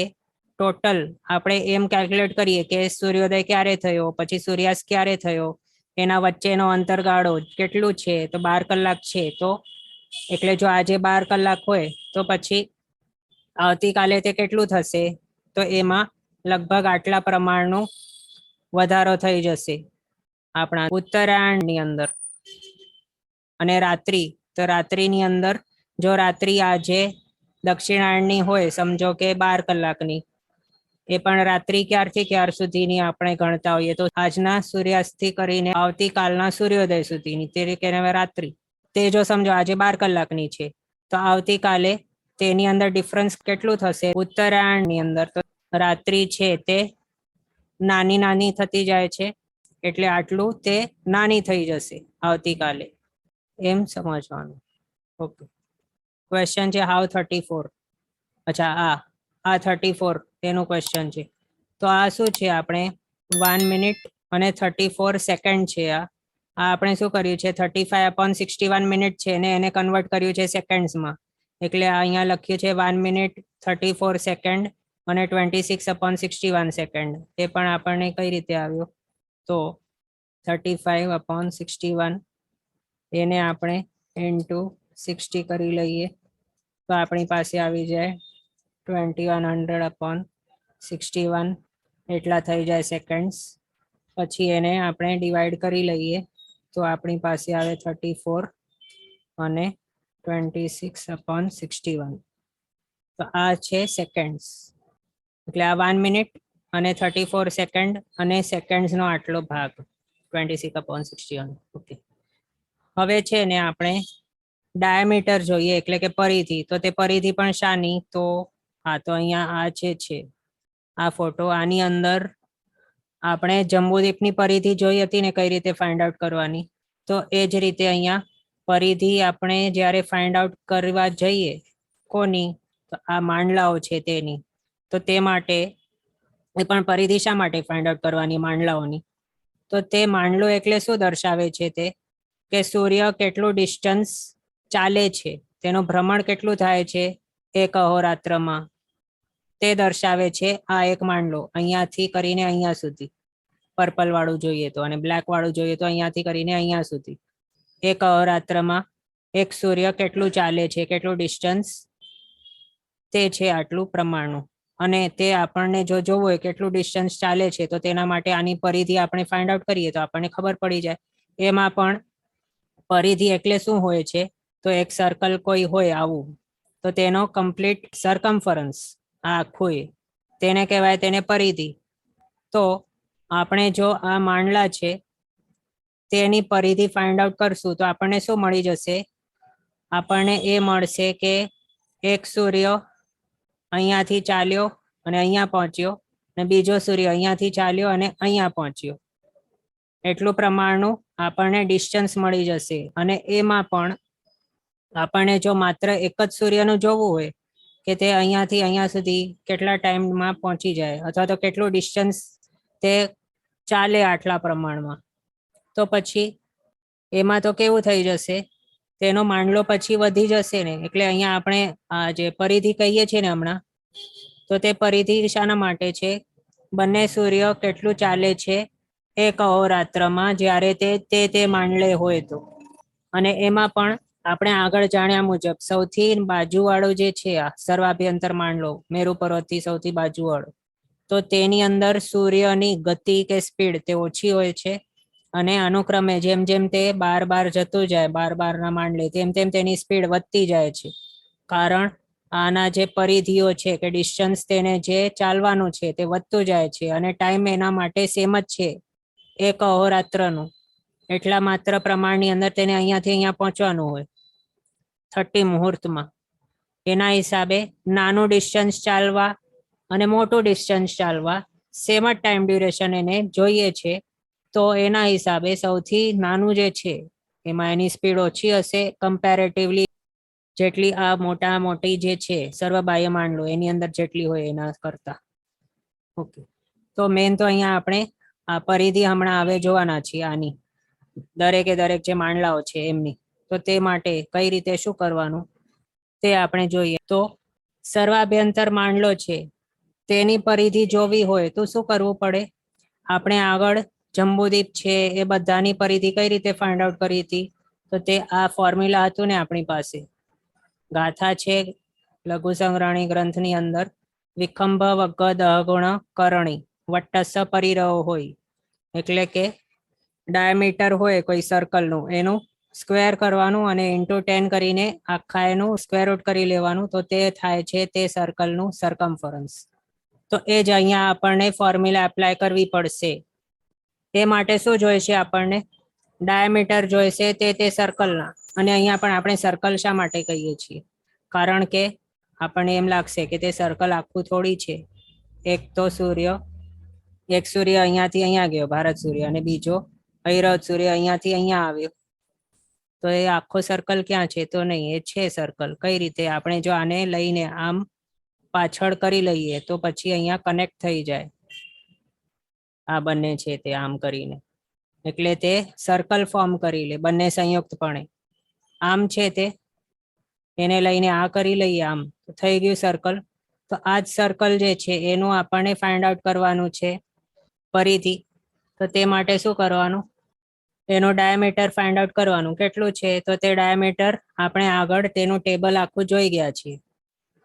ટોટલ આપણે એમ કેલ્ક્યુલેટ કરીએ કે સૂર્યોદય ક્યારે થયો, પછી સૂર્યાસ્ત ક્યારે થયો, એના વચ્ચેનો અંતરગાળો કેટલું છે? તો 12 કલાક છે. તો એટલે જો આજે 12 કલાક હોય તો પછી આવતીકાલે તે કેટલું થશે? તો એમાં લગભગ આટલા પ્રમાણનો વધારો થઈ જશે આપણા ઉત્તરાયણની અંદર. અને રાત્રિ, તો રાત્રિની અંદર જો રાત્રિ આજે દક્ષિણાયણની હોય, સમજો કે 12 કલાકની, એ પણ રાત્રિ ક્યારથી ક્યાર સુધીની આપણે ગણતા હોઈએ, તો આજના સૂર્યાસ્તથી કરીને આવતીકાલના સૂર્યોદય સુધીની, તે કહેવાય રાત્રિ. તે જો સમજો આજે 12 કલાકની છે, તો આવતીકાલે તેની અંદર ડિફરન્સ કેટલું થશે? ઉત્તરાયણની અંદર તો રાત્રિ છે તે નાની નાની થતી જાય છે, એટલે આટલું તે નાની થઈ જશે આવતીકાલે, એમ સમજવાનું. ઓકે, ક્વેશ્ચન છે હાઉ 34. અચ્છા, આ 34 તેનું ક્વેશ્ચન છે. તો આ શું છે? આપણે 1 મિનિટ અને 34 સેકન્ડ છે. આ આપણે શું કર્યું છે? 35/61 મિનિટ છે ને એને કન્વર્ટ કર્યું છે સેકન્ડ્સમાં. એટલે અહીંયા લખ્યું છે 1 મિનિટ 34 સેકન્ડ અને 26/61 સેકન્ડ. એ પણ આપણને કઈ રીતે આવ્યો? તો 35/61 એને આપણે ઇન્ટુ 60 કરી લઈએ, તો આપણી પાસે આવી જાય 2100/61, એટલા થઈ જાય સેકન્ડ્સ. પછી એને આપણે ડિવાઈડ કરી લઈએ, તો આપણી પાસે આવે 34 અને 26/61. તો આ છે સેકન્ડ્સ. એટલે આ 1 મિનિટ અને 34 સેકન્ડ અને સેકન્ડ્સનો આટલો ભાગ 26/61. ઓકે, હવે છે ને આપણે ડાયામીટર જોઈએ, એટલે કે પરિધિ. તો તે પરિધિ પણ શાની? તો તો અહીંયા આ છે આ ફોટો. આની અંદર આપણે જંબુદ્વીપની પરિધિ જોઈ હતી ને, કઈ રીતે ફાઇન્ડ આઉટ કરવાની. તો એ જ રીતે અહીંયા પરિધિ આપણે જ્યારે ફાઇન્ડ આઉટ કરવા જઈએ, કોની? તો આ માંડલાઓ છે તેની. તો તે માટે એ પણ પરિધિ શા માટે ફાઇન્ડ આઉટ કરવાની માંડલાઓની? તો તે માંડલો એટલે શું દર્શાવે છે? તે કે સૂર્ય કેટલું ડિસ્ટન્સ ચાલે છે, તેનું ભ્રમણ કેટલું થાય છે એક અહોરાત્રમાં, તે દર્શાવે છે આ એક માંડલો. અહીંયાથી કરીને અહીંયા સુધી પર્પલ વાળું જોઈએ તો, અને બ્લેક વાળું જોઈએ તો અહીંયાથી કરીને અહીંયા સુધી. એક અહોરાત્રમાં એક સૂર્ય કેટલું ચાલે છે, કેટલું ડિસ્ટન્સ, તે છે આટલું પ્રમાણનું. અને તે આપણને જો જોવું હોય કેટલું ડિસ્ટન્સ ચાલે છે, તો તેના માટે આની પરિધિ આપણે ફાઇન્ડ આઉટ કરીએ તો આપણને ખબર પડી જાય. એમાં પણ પરિધિ એટલે શું હોય છે? તો એક સર્કલ કોઈ હોય આવું, તો તેનો કમ્પ્લીટ સરકમફરન્સ આખું તેને કહેવાય તેને પરિધિ. તો આપણે જો આ માંડલા છે તેની પરિધિ ફાઇન્ડ આઉટ કરશું તો આપણને શું મળી જશે? આપણને એ મળશે કે એક સૂર્ય અહીંયાથી ચાલ્યો અને અહીંયા પહોંચ્યો, અને બીજો સૂર્ય અહીંયાથી ચાલ્યો અને અહીંયા પહોંચ્યો, એટલું પ્રમાણનું આપણને ડિસ્ટન્સ મળી જશે. અને એમાં પણ આપણને જો માત્ર એક જ સૂર્યનું જોવું હોય કે તે અહીંયાથી અહીંયા સુધી કેટલા ટાઈમમાં પહોંચી જાય, અથવા તો કેટલું ડિસ્ટન્સ તે ચાલે આટલા પ્રમાણમાં, તો પછી એમાં તો કેવું થઈ જશે? તેનો માંડલો પછી વધી જશે ને, એટલે અહીંયા આપણે આ જે પરિધિ કહીએ છીએ ને હમણાં, તો તે પરિધિ શાના માટે છે? બંને સૂર્ય કેટલું ચાલે છે? એક અહોરાત્રમાં, જ્યારે તે માંડલે હોય તો. અને એમાં પણ આપણે આગળ જાણ્યા મુજબ સૌથી બાજુવાળો જે છે આ સર્વાભ્યંતર માંડલો, મેરુ પર્વતથી સૌથી બાજુવાળો, તો તેની અંદર સૂર્યની ગતિ કે સ્પીડ તે ઓછી હોય છે, અને અનુક્રમે જેમ જેમ તે બાર જતું જાય, બારના માંડલે, તેમ તેમ તેની સ્પીડ વધતી જાય છે. કારણ આના જે પરિધિઓ છે કે ડિસ્ટન્સ તેને જે ચાલવાનું છે તે વધતું જાય છે, અને ટાઈમ એના માટે સેમ જ છે, એક અહોરાત્રનું. એટલા માત્ર પ્રમાણની અંદર તેને અહીંયાથી અહીંયા પહોંચવાનું હોય 30 મુહૂર્તમાં. એના હિસાબે નાનું ડિસ્ટન્સ ચાલવા અને મોટું ડિસ્ટન્સ ચાલવા સેમ જ ટાઈમ ડ્યુરેશન એને જોઈએ છે. તો એના હિસાબે સૌથી નાનું જે છે એમાં એની સ્પીડ ઓછી હશે કમ્પેરેટિવલી, જેટલી આ મોટી જે છે સર્વબાહ્ય માંડલો એની અંદર જેટલી હોય એના કરતા. ઓકે, તો મેન તો અહીંયા આપણે આ પરિધિ હમણાં હવે જોવાના છીએ આની, દરેકે દરેક જે માંડલાઓ છે એમની. તો તે માટે કઈ રીતે શું કરવાનું તે આપણે જોઈએ. તો સર્વાભ્યંતર માંડલો છે તેની પરિધિ જોવી હોય તો શું કરવું પડે? આપણે આગળ જંબુદીપ છે એ બધાની પરિધિ કઈ રીતે ફાઇન્ડ આઉટ કરી હતી? તો તે આ ફોર્મ્યુલા હતું ને આપણી પાસે, ગાથા છે લઘુ સંગ્રહણી ગ્રંથની અંદર, વિખંભ વગ્ગ દહગુણ કરણી વટ્ટસ પરિરહ હોય, એટલે કે ડાયામીટર હોય કોઈ સર્કલનું, એનું સ્ક્વેર કરવાનું અને ઇન્ટુ 10 કરીને આખા એનું સ્ક્વેર રૂટ કરી લેવાનું, તો તે થાય છે તે સર્કલનું સરકમફરન્સ. તો એ જ અહીંયા આપણને ફોર્મ્યુલા એપ્લાય કરવી પડશે. તે માટે શું જોઈશે? આપણને ડાયામીટર જોઈશે તે સર્કલના. અને અહીંયા પણ આપણે સર્કલ શા માટે કહીએ છીએ? કારણ કે આપણને એમ લાગશે કે તે સર્કલ આખું થોડી છે. એક તો સૂર્ય અહીંયાથી અહીંયા ગયો, ભારત સૂર્ય, અને બીજો ઐરવત સૂર્ય અહીંયાથી અહીંયા આવ્યો. તો એ આખો સર્કલ ક્યાં છે? તો નહીં, એ છે સર્કલ. કઈ રીતે? આપણે જો આને લઈને આમ પાછળ કરી લઈએ તો પછી અહીંયા કનેક્ટ થઈ જાય, આ બંને છે તે આમ કરીને, એટલે તે સર્કલ ફોર્મ કરી લે બંને સંયુક્તપણે. આમ છે તે, એને લઈને આ કરી લઈએ આમ, તો થઈ ગયું સર્કલ. તો આ જ સર્કલ જે છે એનું આપણને ફાઇન્ડ આઉટ કરવાનું છે પરિધિ. તો તે માટે શું કરવાનું? એનું ડાયામીટર ફાઇન્ડ આઉટ કરવાનું. કેટલું છે? તો તે ડાયામીટર આપણે આગળ તેનું ટેબલ આખું જોઈ ગયા છીએ.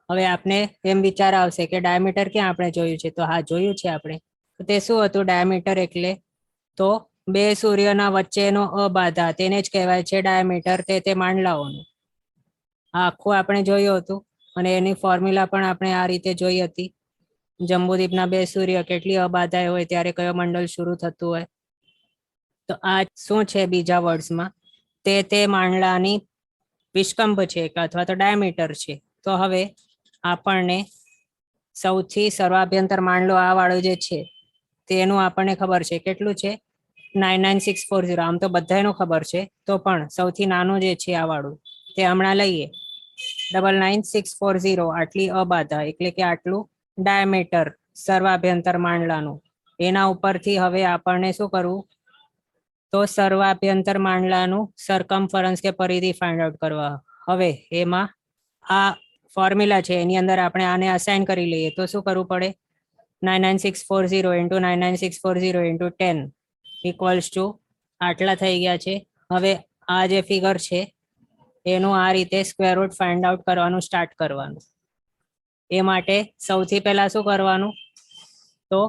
હવે આપને એમ વિચાર આવશે કે ડાયામીટર ક્યાં આપણે જોયું છે? તો હા, જોયું છે આપણે. તો તે શું હતું ડાયામીટર? એટલે તો બે સૂર્યના વચ્ચેનો અબાધા, તેને જ કહેવાય છે ડાયામીટર, તે માંડલાઓનું. આ આખું આપણે જોયું હતું, અને એની ફોર્મ્યુલા પણ આપણે આ રીતે જોઈ હતી. જંબુદીપના બે સૂર્ય કેટલી અબાધાય હોય ત્યારે કયો મંડળ શરૂ થતું હોય. તો આ શું છે બીજા વર્ડ્સમાં? તે માંડલાની વિષ્કંભ છે અથવા તો ડાયામીટર છે. તો હવે આપણને સૌથી સર્વાભ્યંતર માંડલો આ વાળો જે છે તેનું આપણને ખબર છે કેટલું છે? 99640. આમ તો બધાનું ખબર છે, તો પણ સૌથી નાનું જે છે આ વાળું તે હમણાં લઈએ. 99640 આટલી અબાધા, એટલે કે આટલું ડાયામીટર સર્વાભ્યંતર માંડલાનું. એના ઉપરથી હવે આપણને શું કરવું? તો સર્વાભ્યંતર માંડલાનું સરકમફરન્સ કે પરિધિ ફાઇન્ડ આઉટ કરવા. હવે એમાં આ ફોર્મ્યુલા છે એની અંદર આપણે આને અસાઇન કરી લઈએ. તો શું કરવું પડે? 99640 ઇન્ટુ 99640 ઇન્ટુ 10 ઇક્વલ્સ ટુ આટલા થઈ ગયા છે. હવે આ જે ફિગર છે એનું આ રીતે સ્ક્વેર રૂટ ફાઇન્ડ આઉટ કરવાનું સ્ટાર્ટ કરવાનું. એ માટે સૌથી પહેલા શું કરવાનું? તો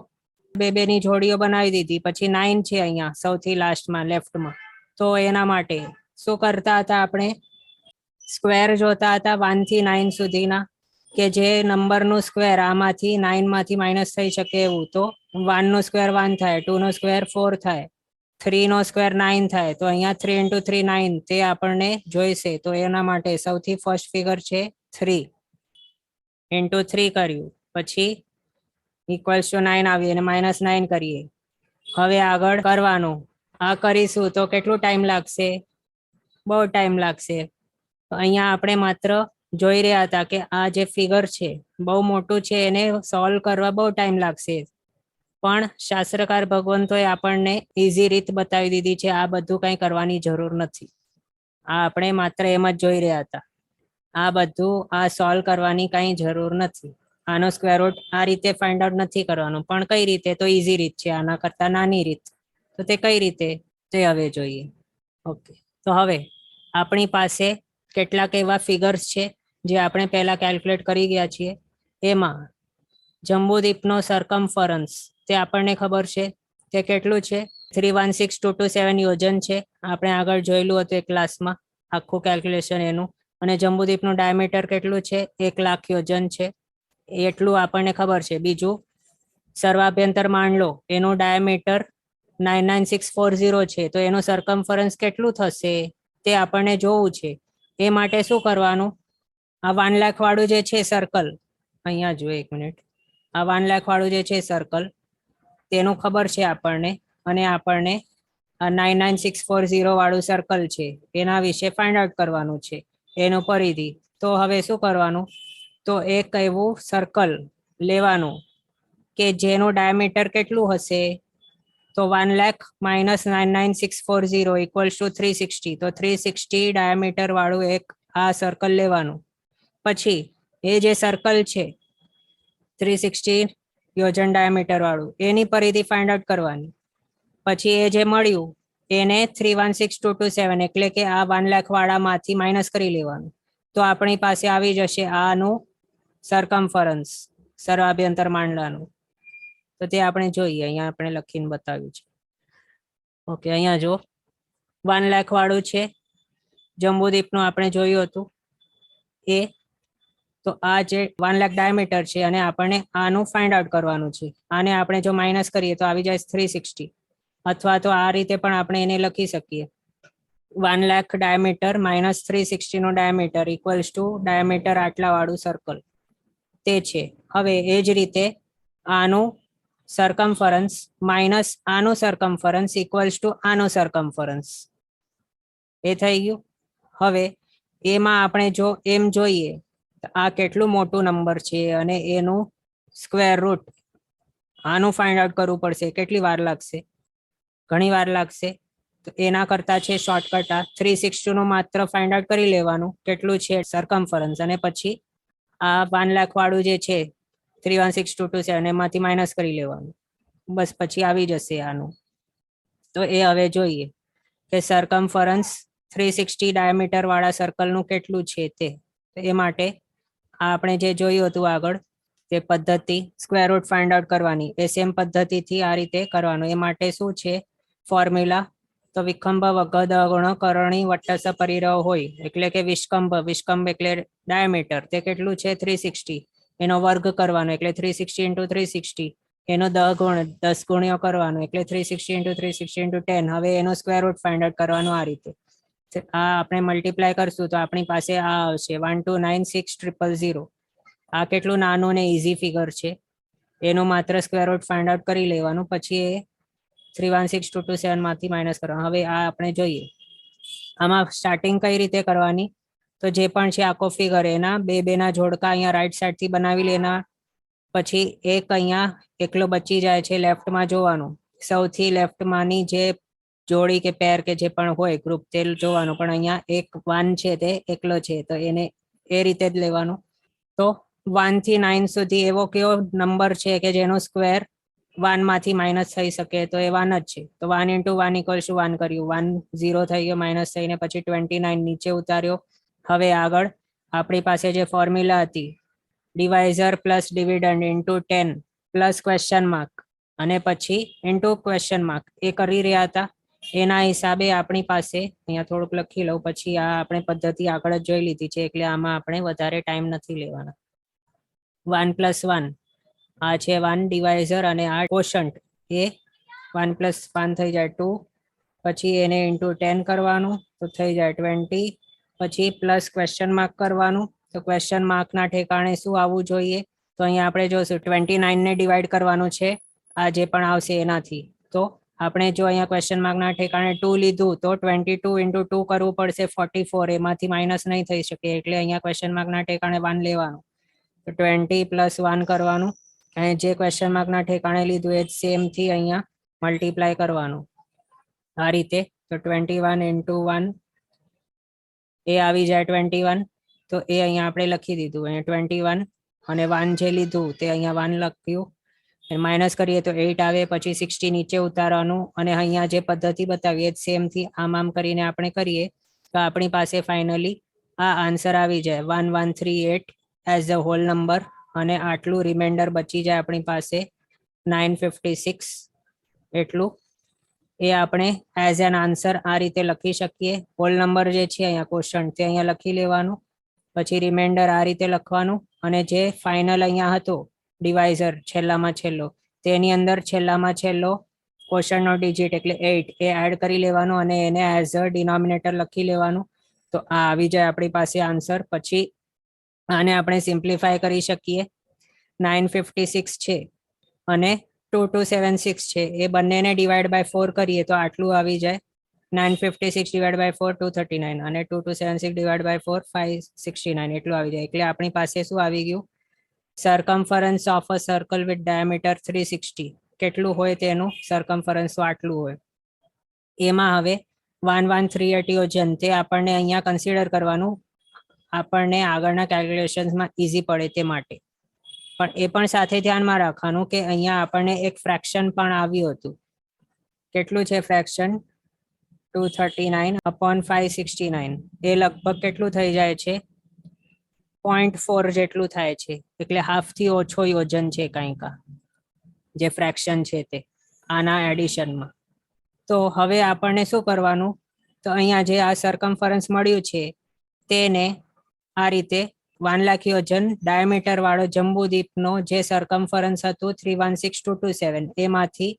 બેની જોડીઓ બનાવી દીધી, પછી 9 છે અહીંયા સૌથી લાસ્ટમાં લેફ્ટમાં. તો એના માટે શું કરતા હતા? આપણે સ્ક્વેર જોતા હતા 1 થી 9 સુધીના, કે જે નંબરનું સ્ક્વેર આમાંથી 9 માંથી માઇનસ થઈ શકે એવું. તો 1 નો સ્ક્વેર 1 થાય, 2 નો સ્ક્વેર 4 થાય, 3 નો સ્ક્વેર 9 થાય. તો અહીંયા 3 ઇન્ટુ 3 9 તે આપણને જોઈશે. તો એના માટે સૌથી ફર્સ્ટ ફિગર છે 3 ઇન્ટુ 3 કર્યું, પછી ઇક્વલ્સ ટુ 9 આવી અને -9 કરીએ. હવે આગળ કરવાનું, આ કરીશું તો કેટલું ટાઈમ લાગશે? બહુ ટાઈમ લાગશે. તો અહીંયા આપણે માત્ર જોઈ રહ્યા હતા કે આ જે ફિગર છે બહુ મોટું છે, એને સોલ્વ કરવા બહુ ટાઈમ લાગશે. પણ શાસ્ત્રકાર ભગવંતોએ આપણને ઈઝી રીત બતાવી દીધી છે. આ બધું કંઈ કરવાની જરૂર નથી. આ આપણે માત્ર એમ જ જોઈ રહ્યા હતા. આ બધું આ સોલ્વ કરવાની કઈ જરૂર નથી. આનો સ્ક્વેર રૂટ આ રીતે ફાઇન્ડ આઉટ નથી કરવાનું, પણ કઈ રીતે? તો ઈઝી રીત છે, આના કરતા નાની રીત. તો તે કઈ રીતે તે હવે જોઈએ. ઓકે, તો હવે આપણી પાસે કેટલાક એવા ફિગર્સ છે જે આપણે પહેલા કેલ્ક્યુલેટ કરી ગયા છીએ. એમાં જંબુદ્વીપનો સરકમફરન્સ તે આપણને ખબર છે તે કેટલું છે? 316,227 યોજન છે. આપણે આગળ જોયેલું હતું એક ક્લાસમાં આખું કેલ્ક્યુલેશન એનું. અને જંબુદ્વીપનું ડાયામીટર કેટલું છે? 1,00,000 યોજન છે. એટલું આપણને ખબર છે. બીજું સર્વાભ્યંતર માંડલો એનું ડાયામીટર 99640 છે, તો એનું સરકમફરન્સ કેટલું થશે તે આપણને જોવું છે. એ માટે શું કરવાનું? આ 1,00,000 વાળું જે છે સર્કલ, અહીંયા જો 1 મિનિટ, આ 1,00,000 વાળું જે છે સર્કલ તેનું ખબર છે આપણને, અને આપણને 99640 વાળું સર્કલ છે એના વિશે ફાઇન્ડ આઉટ કરવાનું છે, એનું પરિધિ. તો હવે શું કરવાનું? તો એક એવું સર્કલ લેવાનું કે જેનું ડાયામીટર કેટલું હશે? તો 1,00,000 minus 99640 equals to 360. તો 360 ડાયામીટર વાળું એક આ સર્કલ લેવાનું. પછી એ જે સર્કલ છે 360 યોજન ડાયામીટર વાળું, એની પરિધિ ફાઇન્ડ આઉટ કરવાની. પછી એ જે મળ્યું એને 316,227 એટલે કે આ 1,00,000 વાળામાંથી માઇનસ કરી લેવાનું. તો આપણી પાસે આવી જશે આનું સરકમફરન્સ, સર્વાભ્યંતર માંડલાનું. તો તે આપણે જોઈએ, અહીંયા આપણે લખીને બતાવ્યું છે. ઓકે, અહીંયા જો 1,00,000 વાળું છે જંબુદ્વીપનું આપણે જોયું હતું એ. તો આ જે 1,00,000 ડાયામીટર છે અને આપણને આનું ફાઇન્ડ આઉટ કરવાનું છે. આને આપણે જો માઇનસ કરીએ તો આવી જાય 360, અથવા તો આ રીતે પણ આપણે એને લખી શકીએ 1,00,000 ડાયામીટર માઇનસ 360 નું ડાયામીટર ઇક્વલ્સ ટુ ડાયામીટર આટલા વાળું સર્કલ તે છે. હવે એ જ રીતે આનું સરકમફરન્સ માઇનસ આનું સરકમફરન્સ ઇક્વલ્સ ટુ આનું સરકમફરન્સ, એ થઈ ગયું. હવે એમાં આપણે જો એમ જોઈએ આ કેટલું મોટું નંબર છે અને એનું સ્ક્વેર રૂટ આનું ફાઇન્ડ આઉટ કરવું પડશે. કેટલી વાર લાગશે? ઘણી વાર લાગશે. તો એના કરતા છે શોર્ટકટ આ 360 નું માત્ર ફાઇન્ડ આઉટ કરી લેવાનું કેટલું છે સરકમફરન્સ, અને પછી આ 1,00,000 વાળું જે છે 316,227 એમાંથી માઇનસ કરી લેવાનું. બસ પછી આવી જશે આનું. તો એ હવે જોઈએ કે સરકમફરન્સ 360 ડાયામીટર વાળા સર્કલનું કેટલું છે તે. એ માટે આપણે જે જોયું હતું આગળ તે પદ્ધતિ સ્ક્વેર રૂટ ફાઇન્ડ આઉટ કરવાની, એ સેમ પદ્ધતિથી આ રીતે કરવાનું. એ માટે શું છે ફોર્મ્યુલા? તો વિખંબ વગદ ગુણ કરણી વટ્ટસ પરિરહ હોય એટલે કે વિષ્કંભ, વિષ્કંભ એટલે ડાયામીટર, તે કેટલું છે 360, એનો વર્ગ કરવાનો એટલે 360 into 360, એનો 10 ગુણ 10 ગુણ્યો કરવાનો એટલે 360 into 360 into 10. હવે એનો સ્ક્વેર રૂટ ફાઇન્ડ આઉટ કરવાનો આ રીતે. આ આપણે મલ્ટીપ્લાય કરશું તો આપણી પાસે આ આવશે 1296000. આ કેટલું નાનું ને ઈઝી ફિગર છે, એનું માત્ર સ્ક્વેર રૂટ ફાઇન્ડ આઉટ કરી લેવાનું. પછી એ 316,227 માંથી માઇનસ કરવાનું. હવે આ આપણે જોઈએ આમાં સ્ટાર્ટિંગ કઈ રીતે કરવાની. તો જે પણ છે આખો ફિગર એના બે ના જોડકા અહીંયા રાઈટ સાઈડ થી બનાવી લેના. પછી એક અહીંયા એકલો બચી જાય છે લેફ્ટમાં જોવાનું, સૌથી લેફ્ટમાંની જે જોડી કે પેર કે જે પણ હોય ગ્રુપ તે જોવાનું. પણ અહીંયા એક 1 છે તે એકલો છે તો એને એ રીતે જ લેવાનું. તો 1 થી 9 સુધી એવો કયો નંબર છે કે જેનો સ્ક્વેર 1 માંથી માઇનસ થઈ શકે? તો એ 1 જ છે. તો 1 into 1 equals to 1 કર્યું, 1 0 થઈ ગયો માઇનસ થઈને, પછી 29 નીચે ઉતાર્યો. હવે આગળ આપણી પાસે જે ફોર્મ્યુલા હતી divisor plus dividend into 10 plus question mark અને પછી ઇન્ટુ ક્વેશ્ચન માર્ક, એ કરી રહ્યા હતા. એના હિસાબે આપણી પાસે અહીંયા થોડુંક લખી લઉં, પછી આ આપણે પદ્ધતિ આગળ જ જોઈ લીધી છે એટલે આમાં આપણે વધારે ટાઈમ નથી લેવાના. 1 plus 1 આ છે 1 ડિવાઇઝર અને આ કોશન્ટ, એ 1 plus 1 થઈ જાય 2, પછી એને ઇન્ટુ 10 કરવાનું તો થઈ જાય 20, પછી પ્લસ ક્વેશ્ચન માર્ક કરવાનું. તો ક્વેશ્ચન માર્કના ઠેકાણે શું આવવું જોઈએ? તો અહીંયા આપણે જોઈશું 29 ને ડિવાઈડ કરવાનું છે આ જે પણ આવશે એનાથી. તો આપણે જો અહીંયા ક્વેશ્ચન માર્કના ઠેકાણે 2 લીધું તો 22 into 2 કરવું પડશે 44, એમાંથી માઇનસ નહીં થઈ શકે એટલે અહીંયા ક્વેશ્ચન માર્કના ઠેકાણે 1 લેવાનું. તો 20 plus 1 કરવાનું અને જે ક્વેશ્ચન માર્કના ઠેકાણે લીધું એ સેમ થી અહીંયા મલ્ટીપ્લાય કરવાનું આ રીતે. તો 21 into 1 એ આવી જાય 21, તો એ અહીંયા આપણે લખી દીધું, અહીંયા 21 અને 1 જે લીધું તે અહીંયા 1 લખ્યું, માઇનસ કરીએ તો 8 આવે, પછી 60 નીચે ઉતારવાનું, અને અહીંયા જે પદ્ધતિ બતાવીએ સેમ થી આમ કરીને આપણે કરીએ તો આપણી પાસે ફાઇનલી આ આન્સર આવી જાય 1138 એઝ અ હોલ નંબર, અને આટલું રિમાઇન્ડર બચી જાય આપણી પાસે 956. એટલું એ આપણે એઝ એન આન્સર આ રીતે લખી શકીએ. હોલ નંબર જે છે અહીંયા ક્વેશ્ચન તે અહીંયા લખી લેવાનું, પછી રિમાઇન્ડર આ રીતે લખવાનું, અને જે ફાઇનલ અહીંયા હતો ડિવાઇઝર છેલ્લામાં છેલ્લો, તેની અંદર છેલ્લામાં છેલ્લો ક્વેશ્ચનનો ડિજિટ એટલે 8 એ એડ કરી લેવાનું, અને એને એઝ અ ડિનોમિનેટર લખી લેવાનું. તો આ આવી જાય આપણી પાસે આન્સર. પછી આને આપણે સિમ્પ્લિફાય કરી શકીએ. 956 છે અને 2276 છે, એ બંનેને ડિવાઈડ બાય 4 કરીએ તો આટલું આવી જાય 956 ડિવાઈડ બાય 4 239, અને 2276 ડિવાઈડ બાય 4 569 એટલું આવી જાય. એટલે આપણી પાસે શું આવી ગયું? circumference of a circle with diameter 360 કેટલું હોય તેનું circumference આટલું હોય. એમાં હવે 1138 યોજન તે આપણને અહીંયા કન્સિડર કરવાનું, આપણને આગળના કેલ્ક્યુલેશન્સમાં ઈઝી પડે તે માટે. પણ એ પણ સાથે ધ્યાનમાં રાખવાનું કે અહીંયા આપણને એક ફ્રેક્શન પણ આવ્યું હતું. કેટલું છે ફ્રેક્શન? 239 upon 569. એ લગભગ કેટલું થઈ જાય છે? 0.4 જેટલું થાય છે, એટલે હાફ થી ઓછો યોજન છે કંઈક જે ફ્રેક્શન છે તે આના એડિશનમાં. તો હવે આપણને શું કરવાનું? તો અહીંયા જે આ સરકમફરન્સ મળ્યું છે તેને આ રીતે 1 લાખ યોજન ડાયામીટર વાળો જંબુદીપનો જે સરકમફરન્સ હતું 316227, એમાંથી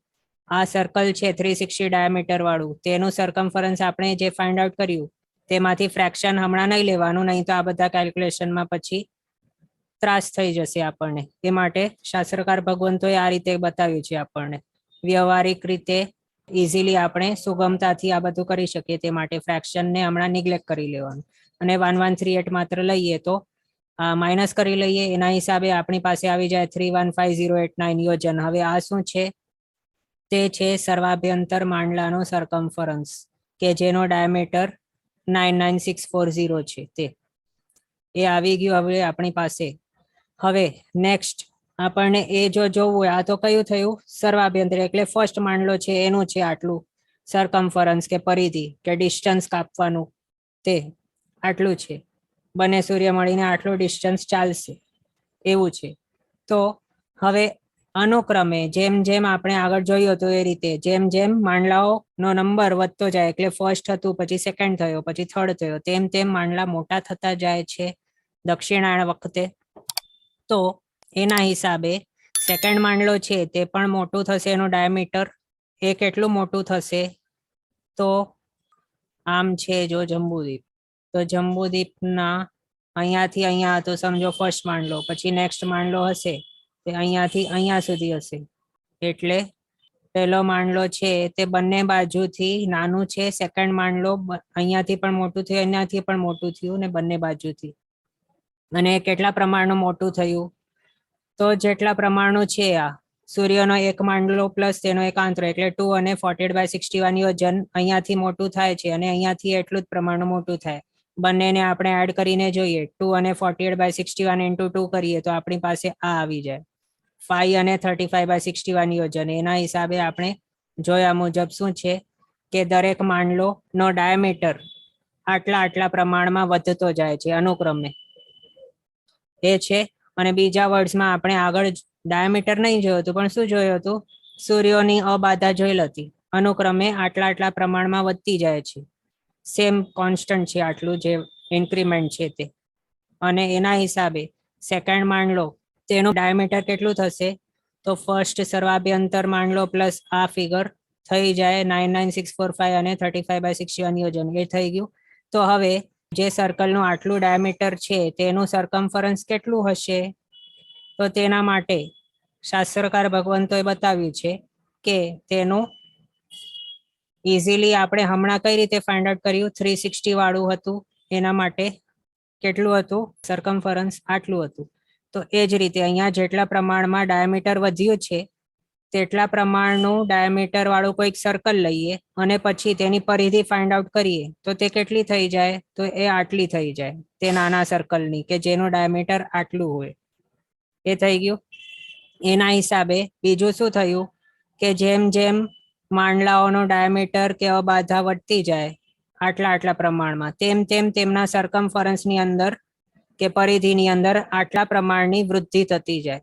આ સર્કલ છે 360 ડાયામીટર વાળું, તેનું સરકમફરન્સ આપણે જે ફાઇન્ડ આઉટ કર્યું તેમાંથી ફ્રેક્શન હમણાં નહીં લેવાનું, નહીં તો આ બધા કેલ્ક્યુલેશનમાં પછી ત્રાસ થઈ જશે આપણને. એ માટે શાસ્ત્રકાર ભગવંતોએ આ રીતે બતાવ્યું છે આપણને. વ્યવહારિક રીતે ઇઝીલી આપણે સુગમતાથી આ બધું કરી શકીએ તે માટે ફ્રેક્શનને હમણાં નિગ્લેક્ટ કરી લેવાનું. અને 1138 માત્ર લઈએ તો માઇનસ કરી લઈએ, એના હિસાબે આપણી પાસે આવી જાય 315089 યોજન. હવે આ શું છે? તે છે સર્વાભ્યંતર માંડલાનો સરકમફરન્સ કે જેનો ડાયામીટર 99640 છે. તે એ આવી ગયું હવે આપણી પાસે. હવે નેક્સ્ટ આપણને એ જો જોવું હોય, આ તો કયું થયું? સર્વાભ્યંતર, એટલે ફર્સ્ટ માંડલો છે એનું છે આટલું સરકમફરન્સ કે પરિધિ કે ડિસ્ટન્સ કાપવાનું, તે આટલું છે. બંને સૂર્ય મળીને આટલું ડિસ્ટન્સ ચાલશે એવું છે. તો હવે અનુક્રમે જેમ જેમ આપણે આગળ જોયું હતું એ રીતે જેમ જેમ માંડલાઓનો નંબર વધતો જાય, એટલે ફર્સ્ટ હતું, પછી સેકન્ડ થયો, પછી થર્ડ થયો, તેમ તેમ માંડલા મોટા થતા જાય છે દક્ષિણાયણ વખતે. તો એના હિસાબે સેકન્ડ માંડલો છે તે પણ મોટું થશે, એનું ડાયામીટર એ કેટલું મોટું થશે? તો આમ છે જો જંબુદીપ, તો જંબુદીપના અહીંયાથી અહીંયા તો સમજો ફર્સ્ટ માંડલો, પછી નેક્સ્ટ માંડલો હશે તે અહીંયાથી અહીંયા સુધી હશે. એટલે પહેલો માંડલો છે તે બંને બાજુથી નાનું છે, સેકન્ડ માંડલો અહીંયાથી પણ મોટું થયું, અહીંયાથી પણ મોટું થયું, ને બંને બાજુથી. અને કેટલા પ્રમાણનું મોટું થયું? તો જેટલા પ્રમાણનું છે આ સૂર્યનો એક માંડલો પ્લસ તેનો એક આંતરો, એટલે 2 અને 40/61 યોજન અહીંયાથી મોટું થાય છે, અને અહીંયાથી એટલું જ પ્રમાણનું મોટું થાય. બંનેને આપણે એડ કરીને જોઈએ, 2 અને 48/61 ઇન્ટુ 2 કરીએ તો આપણી પાસે આ આવી જાય 5 અને 35/61 યોજન. એના હિસાબે આપણે જોયા મુજબ શું છે કે દરેક માંડલો નો ડાયામીટર આટલા આટલા પ્રમાણમાં વધતો જાય છે અનુક્રમે, એ છે. અને બીજા વર્ડ્સમાં આપણે આગળ ડાયામીટર નહીં જોયું હતું, પણ શું જોયું હતું? સૂર્યોની અબાધા જોયેલ હતી, અનુક્રમે આટલા આટલા પ્રમાણમાં વધતી જાય છે, સેમ કોન્સ્ટન્ટ છે આટલું જે ઇન્ક્રીમેન્ટ છે તે. અને એના હિસાબે સેકન્ડ માંડલો તેનું ડાયામીટર કેટલું થશે? તો ફર્સ્ટ સર્વાભ્યંતર માંડલો પ્લસ આ ફિગર થઈ જાય 99645 અને 35/61 યોજન, એ થઈ ગયું. તો હવે જે સર્કલનું આટલું ડાયામીટર છે તેનું સરકમફરન્સ કેટલું હશે? તો તેના માટે શાસ્ત્રકાર ભગવંતોએ બતાવ્યું છે કે તેનું ઇઝીલી આપણે હમણાં કઈ રીતે ફાઇન્ડ આઉટ કર્યું? 360 વાળું હતું, એના માટે કેટલું હતું સરકમફરન્સ? આટલું હતું. તો એ જ રીતે અહીંયા જેટલા પ્રમાણમાં ડાયામીટર વધ્યું છે તેટલા પ્રમાણનું ડાયામીટર વાળું કોઈક સર્કલ લઈએ અને પછી તેની પરિધિ ફાઇન્ડ આઉટ કરીએ તો તે કેટલી થઈ જાય? તો એ આટલી થઈ જાય, તે નાના સર્કલની કે જેનું ડાયામીટર આટલું હોય. એ થઈ ગયું. એના હિસાબે બીજું શું થયું કે જેમ જેમ માંડલાઓનો ડાયામીટર કે અબાધા વધતી જાય આટલા આટલા પ્રમાણમાં, તેમ તેમ તેમના સર્કમફરન્સની અંદર કે પરિધિની અંદર આટલા પ્રમાણની વૃદ્ધિ થતી જાય.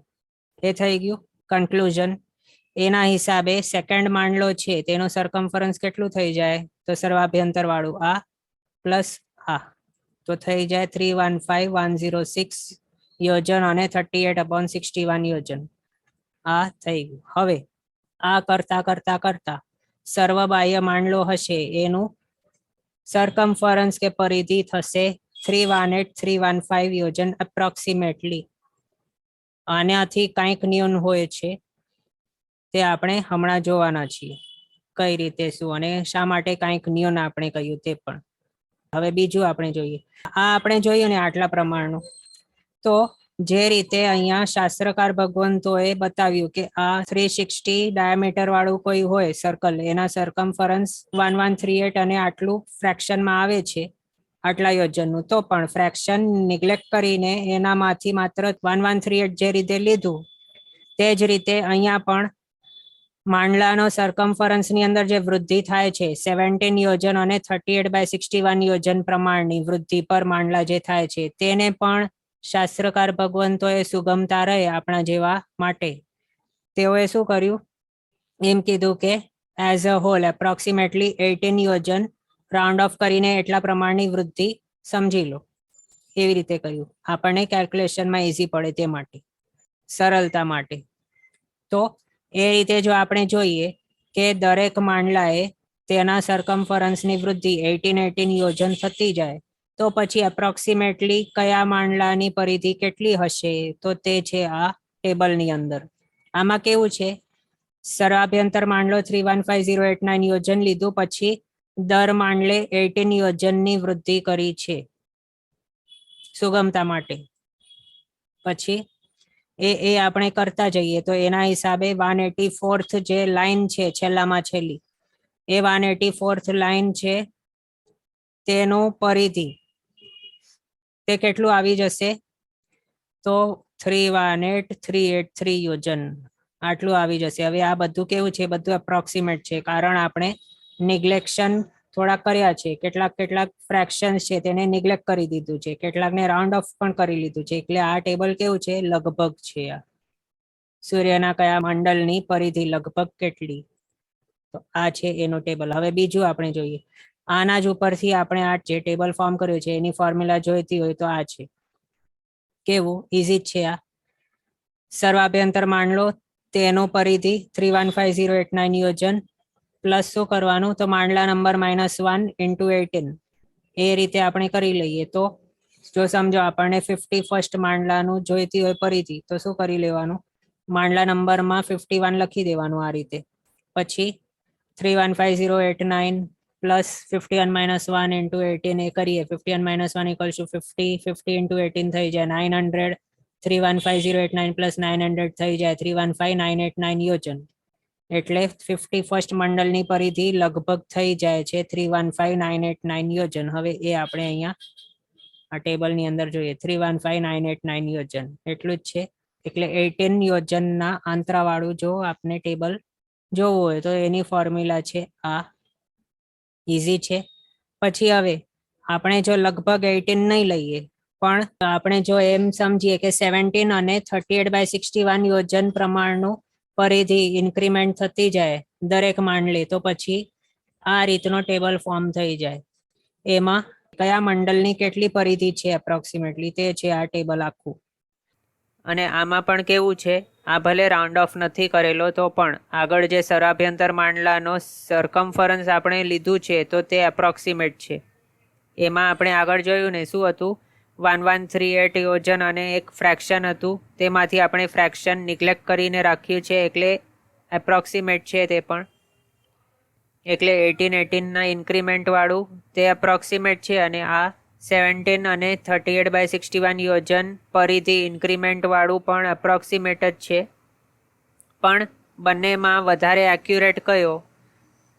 એ થઈ ગયું કન્ક્લુઝન. એના હિસાબે સેકન્ડ માંડલો છે તેનું સર્કમફરન્સ કેટલું થઈ જાય? તો સર્વાભ્યંતર વાળું આ પ્લસ આ, તો થઈ જાય 315,106 યોજન અને 38/61 યોજન. આ થઈ ગયું. હવે આ કરતા કરતા કરતા સર્વબાહ્ય માંડલો હશે એનું સર્કમફરન્સ કે પરિધિ થશે 318,315 યોજન એપ્રોક્સિમેટલી. આનાથી કંઈક ન્યૂન હોય છે તે આપણે હમણાં જોવાના છીએ, કઈ રીતે શું અને શા માટે કંઈક ન્યૂન આપણે કહ્યું તે પણ. હવે બીજું આપણે જોઈએ. આ આપણે જોયું ને આટલા પ્રમાણનું. તો જે રીતે અહીંયા શાસ્ત્રકાર ભગવંતોએ બતાવ્યું કે આ 360 ડાયામીટર વાળું કોઈ હોય સર્કલ, એના સર્કમફરન્સ 1138 અને આટલું ફ્રેક્શનમાં આવે છે આટલા યોજનનું, તો પણ ફ્રેક્શન નિગ્લેક્ટ કરીને એનામાંથી માત્ર 1138 જે રીતે લીધું તે જ રીતે અહીંયા પણ માંડલાનો સર્કમફરન્સની અંદર જે વૃદ્ધિ થાય છે 17 યોજન અને 38/61 યોજન પ્રમાણની વૃદ્ધિ પર માંડલા જે થાય છે તેને પણ શાસ્ત્રકાર ભગવંતોએ સુગમતા રહે આપણા જેવા માટે તેઓએ શું કર્યું? એમ કીધું કે એઝ અ હોલ એપ્રોક્સિમેટલી 18 યોજન રાઉન્ડ ઓફ કરીને એટલા પ્રમાણની વૃદ્ધિ સમજી લો. એવી રીતે કહ્યું, આપણને કેલ્ક્યુલેશનમાં ઇઝી પડે તે માટે, સરળતા માટે. તો એ રીતે જો આપણે જોઈએ કે દરેક માંડલાએ તેના સર્કમફરન્સની વૃદ્ધિ 18 યોજન થતી જાય તો પછી એપ્રોક્સિમેટલી કયા માંડલાની પરિધિ કેટલી હશે? તો તે છે આ ટેબલની અંદર. આમાં કેવું છે, સર્વાભ્યંતર માંડલો 315,089 યોજન લીધું, પછી દર માંડલે 18 યોજનની વૃદ્ધિ કરી છે સુગમતા માટે. પછી એ આપણે કરતા જઈએ તો એના હિસાબે 184th જે લાઈન છે છેલ્લામાં છેલ્લી, એ 184th લાઈન છે તેનું પરિધિ તે કેટલું આવી જશે? તો 318,383 યોજન આટલું આવી જશે. હવે આ બધું કેવું છે? બધું એપ્રોક્સિમેટ છે, કારણ આપણે નિગ્લેક્શન થોડા કર્યા છે. કેટલાક ફ્રેક્શન્સ છે તેને નિગ્લેક્ટ કરી દીધું છે, કેટલાકને રાઉન્ડ ઓફ પણ કરી લીધું છે. એટલે આ ટેબલ કેવું છે? લગભગ છે. આ સૂર્યના કયા મંડળની પરિધિ લગભગ કેટલી, તો આ છે એનું ટેબલ. હવે બીજું આપણે જોઈએ. આના જ ઉપરથી આપણે આ જે ટેબલ ફોર્મ કર્યું છે એની ફોર્મ્યુલા જોઈતી હોય તો આ છે. કેવું ઇઝી છે આ. સર્વાભ્યંતર માંડલો તેનો પરિધિ 315,089 યોજન પ્લસ શું કરવાનું? તો માંડલા નંબર -1 into 18. એ રીતે આપણે કરી લઈએ. તો જો સમજો આપણને 51st માંડલાનું જોઈતી હોય પરિધિ તો શું કરી લેવાનું? માંડલા નંબરમાં 51 લખી દેવાનું આ રીતે. પછી 315,089 પ્લસ 51 - 1 into 18 એ કરીએ. 51 - 1 equals to 50. 50 into 18 થઈ જાય 900. 315,089 પ્લસ 900 થઈ જાય 315,989 યોજન. એટલે 51st મંડળની પરિધિ લગભગ થઈ જાય છે 315,989 યોજન. હવે એ આપણે અહીંયા આ ટેબલની અંદર જોઈએ. 315,989 યોજન એટલું જ છે. એટલે 18 યોજનના આંતરાવાળું જો આપણે ટેબલ જોવું હોય તો એની ફોર્મ્યુલા છે આ. ઇઝી છે. પછી હવે આપણે જો લગભગ 18 નહીં લઈએ પણ આપણે જો એમ સમજીએ કે 17 અને 38/61 યોજન પ્રમાણનું પરિધિ ઇન્ક્રીમેન્ટ થતી જાય દરેક માંડલે, તો પછી આ રીતનો ટેબલ ફોર્મ થઈ જાય. એમાં કયા મંડળની કેટલી પરિધિ છે એપ્રોક્સિમેટલી તે છે આ ટેબલ આખું. અને આમાં પણ કેવું છે, આ ભલે રાઉન્ડ ઓફ નથી કરેલો તો પણ આગળ જે સર્વાભ્યંતર માંડલાનો સર્કમફરન્સ આપણે લીધું છે તો તે એપ્રોક્સિમેટ છે. એમાં આપણે આગળ જોયું ને શું હતું? 1138 યોજન અને એક ફ્રેક્શન હતું, તેમાંથી આપણે ફ્રેક્શન નિગ્લેક્ટ કરીને રાખ્યું છે એટલે એપ્રોક્સિમેટ છે તે પણ. એટલે 18 ઇન્ક્રીમેન્ટ વાળું તે એપ્રોક્સિમેટ છે અને આ 17 અને 38/61 યોજન પરિધિ ઇન્ક્રીમેન્ટ વાળું પણ એપ્રોક્સિમેટ જ છે. પણ બંનેમાં વધારે એક્યુરેટ કયો?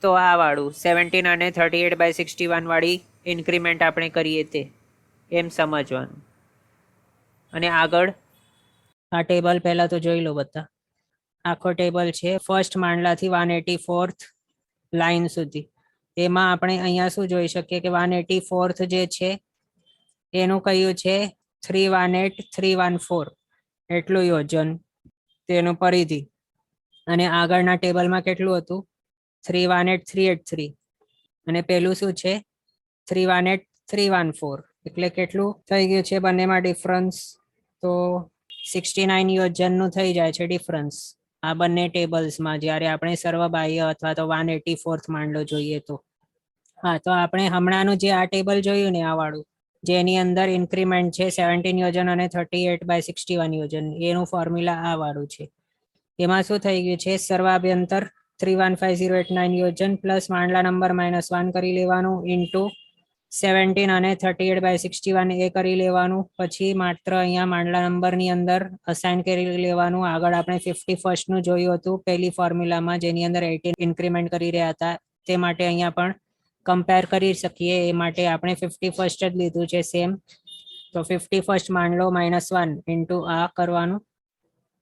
તો આ વાળું 17 અને 38/61 વાળી ઇન્ક્રીમેન્ટ આપણે કરીએ તે એમ સમજવાનું. અને આગળ આ ટેબલ પહેલા તો જોઈ લો બધા. આખો ટેબલ છે ફર્સ્ટ માંડલાથી 184th લાઈન સુધી. એમાં આપણે અહીંયા શું જોઈ શકીએ કે 184th જે છે એનું કયું છે 318314 એટલું યોજન તેનું પરિધિ. અને આગળના ટેબલમાં કેટલું હતું 318383 અને પેલું શું છે 318314 એટલે કેટલું થઈ ગયું છે બંનેમાં ડિફરન્સ? તો 69 યોજનનું થઈ જાય છે ડિફરન્સ આ બંને ટેબલ્સમાં જ્યારે આપણે સર્વબાહ્ય અથવા તો 184th માંડલો જોઈએ તો. હા, તો આપણે હમણાંનું જે આ ટેબલ જોયું ને આ વાળું જેની અંદર ઇન્ક્રીમેન્ટ છે 17 યોજન અને 38/61 યોજન એનું ફોર્મ્યુલા આ વાળું છે. એમાં શું થઈ ગયું છે સર્વાભ્યંતર 315089 યોજન પ્લસ માંડલા નંબર -1 કરી લેવાનું ઇન્ટુ 17 અને 38/61 એ કરી લેવાનું. પછી માત્ર અહીંયા માંડલા નંબરની અંદર અસાઇન કરી લેવાનું. આગળ આપણે 51st નું જોયું હતું પહેલી ફોર્મ્યુલામાં જેની અંદર 18 ઇન્ક્રીમેન્ટ કરી રહ્યા હતા તે માટે અહીંયા પણ કમ્પેર કરી શકીએ એ માટે આપણે 51st જ લીધું છે સેમ. તો 51st માંડલો -1 ઇન્ટુ આ કરવાનું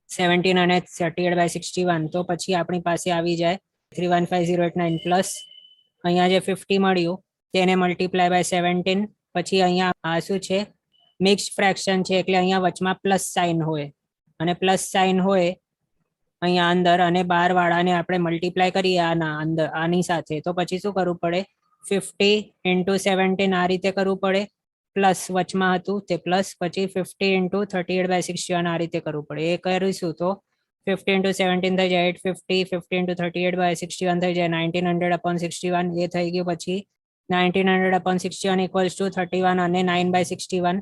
17 અને 38/61 તો પછી આપણી પાસે આવી જાય 315089 પ્લસ અહીંયા જે 50 મળ્યું તેને મલ્ટીપ્લાય બાય 17. પછી અહીંયા આ શું છે મિક્સ્ડ ફ્રેક્શન છે એટલે અહીંયા વચમાં પ્લસ સાઇન હોય અને પ્લસ સાઇન હોય અહીંયા અંદર અને 12 વાળાને આપણે મલ્ટીપ્લાય કરીએ આના અંદર આની સાથે તો પછી શું કરવું પડે 50 ઇન્ટુ 17 આ રીતે કરવું પડે પ્લસ વચમાં હતું તે પ્લસ પછી 50 ઇન્ટુ 38/61 આ રીતે કરવું પડે. એ કરીશું તો 50 ઇન્ટુ 17 થઈ જાય 850 50 ઇન્ટુ 38/61 થઈ જાય 1900/61 એ થઈ ગયું. પછી 1900/61 ઇક્વલ્સ ટુ 31 અને 9/61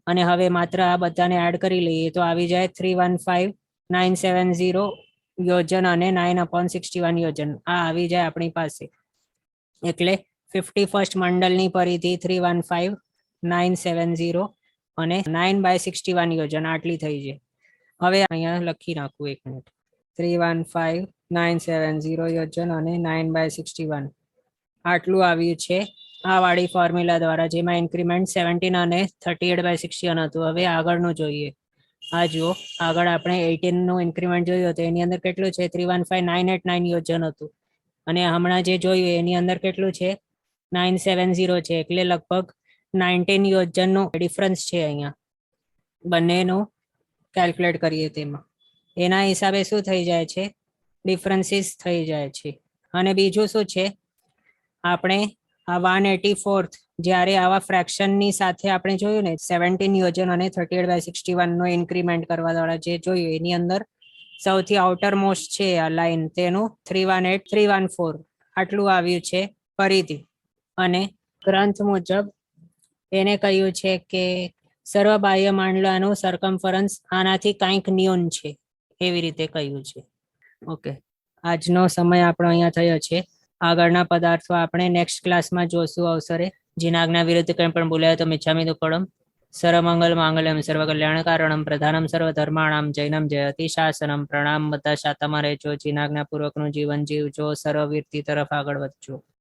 અને હવે માત્ર આ બધાને એડ કરી લઈએ તો આવી જાય 315970 યોજન અને 9/61 યોજન આ આવી જાય આપણી પાસે. એટલે 51st મંડળની પરિધિ 315970 અને 9/61 યોજન આટલી થઈ છે. હવે અહીંયા લખી નાખું એક મિનિટ 315970 યોજન અને 9/61 આટલું આવ્યું છે આ વાળી ફોર્મ્યુલા દ્વારા જેમાં ઇન્ક્રીમેન્ટ 17 અને 38/61 હતું. હવે આગળનું જોઈએ. આ જુઓ આગળ આપણે 18 નું ઇન્ક્રીમેન્ટ જોયું હતું એની અંદર કેટલું છે 315989 યોજન હતું અને હમણાં જે જોયું એની અંદર કેટલું છે 970 છે એટલે લગભગ 19 યોજનનો ડિફરન્સ છે અહીંયા બંનેનું કેલ્ક્યુલેટ કરીએ તેમાં એના હિસાબે શું થઈ જાય છે ડિફરન્સીસ થઈ જાય છે. અને બીજું શું છે આપણે આ 184th જ્યારે આવા ફ્રેક્શનની સાથે આપણે જોયું ને 17 યોજન અને 38/61 નો ઇન્ક્રીમેન્ટ કરવા દ્વારા જે જોયું એની અંદર સૌથી આઉટર મોસ્ટ છે આ લાઈન તેનું 318314 આટલું આવ્યું છે પરિધિ. અને ગ્રંથ મુજબ એને કહ્યું છે કે સર્વબાહ્ય માંડલાનું સરકમફરન્સ આનાથી કંઈક ન્યૂન છે એવી રીતે કહ્યું છે. ઓકે, આજનો સમય આપણો અહીંયા થયો છે. આગળના પદાર્થો આપણે નેક્સ્ટ ક્લાસમાં જોશું અવસરે. જીનાજ્ઞા વિરુદ્ધ કંઈ પણ બોલાય તો મિચ્છામિ દુક્કડમ. સર્વમંગલ માંગલ્યમ સર્વકલ્યાણ કારણમ પ્રધાનમ સર્વધર્માણામ જૈનમ જયતિ શાસનમ. પ્રણામ. બધા શાતામાં રહેજો, જીનાજ્ઞા પૂર્વકનું જીવન જીવજો, સર્વવીરતી તરફ આગળ વધજો.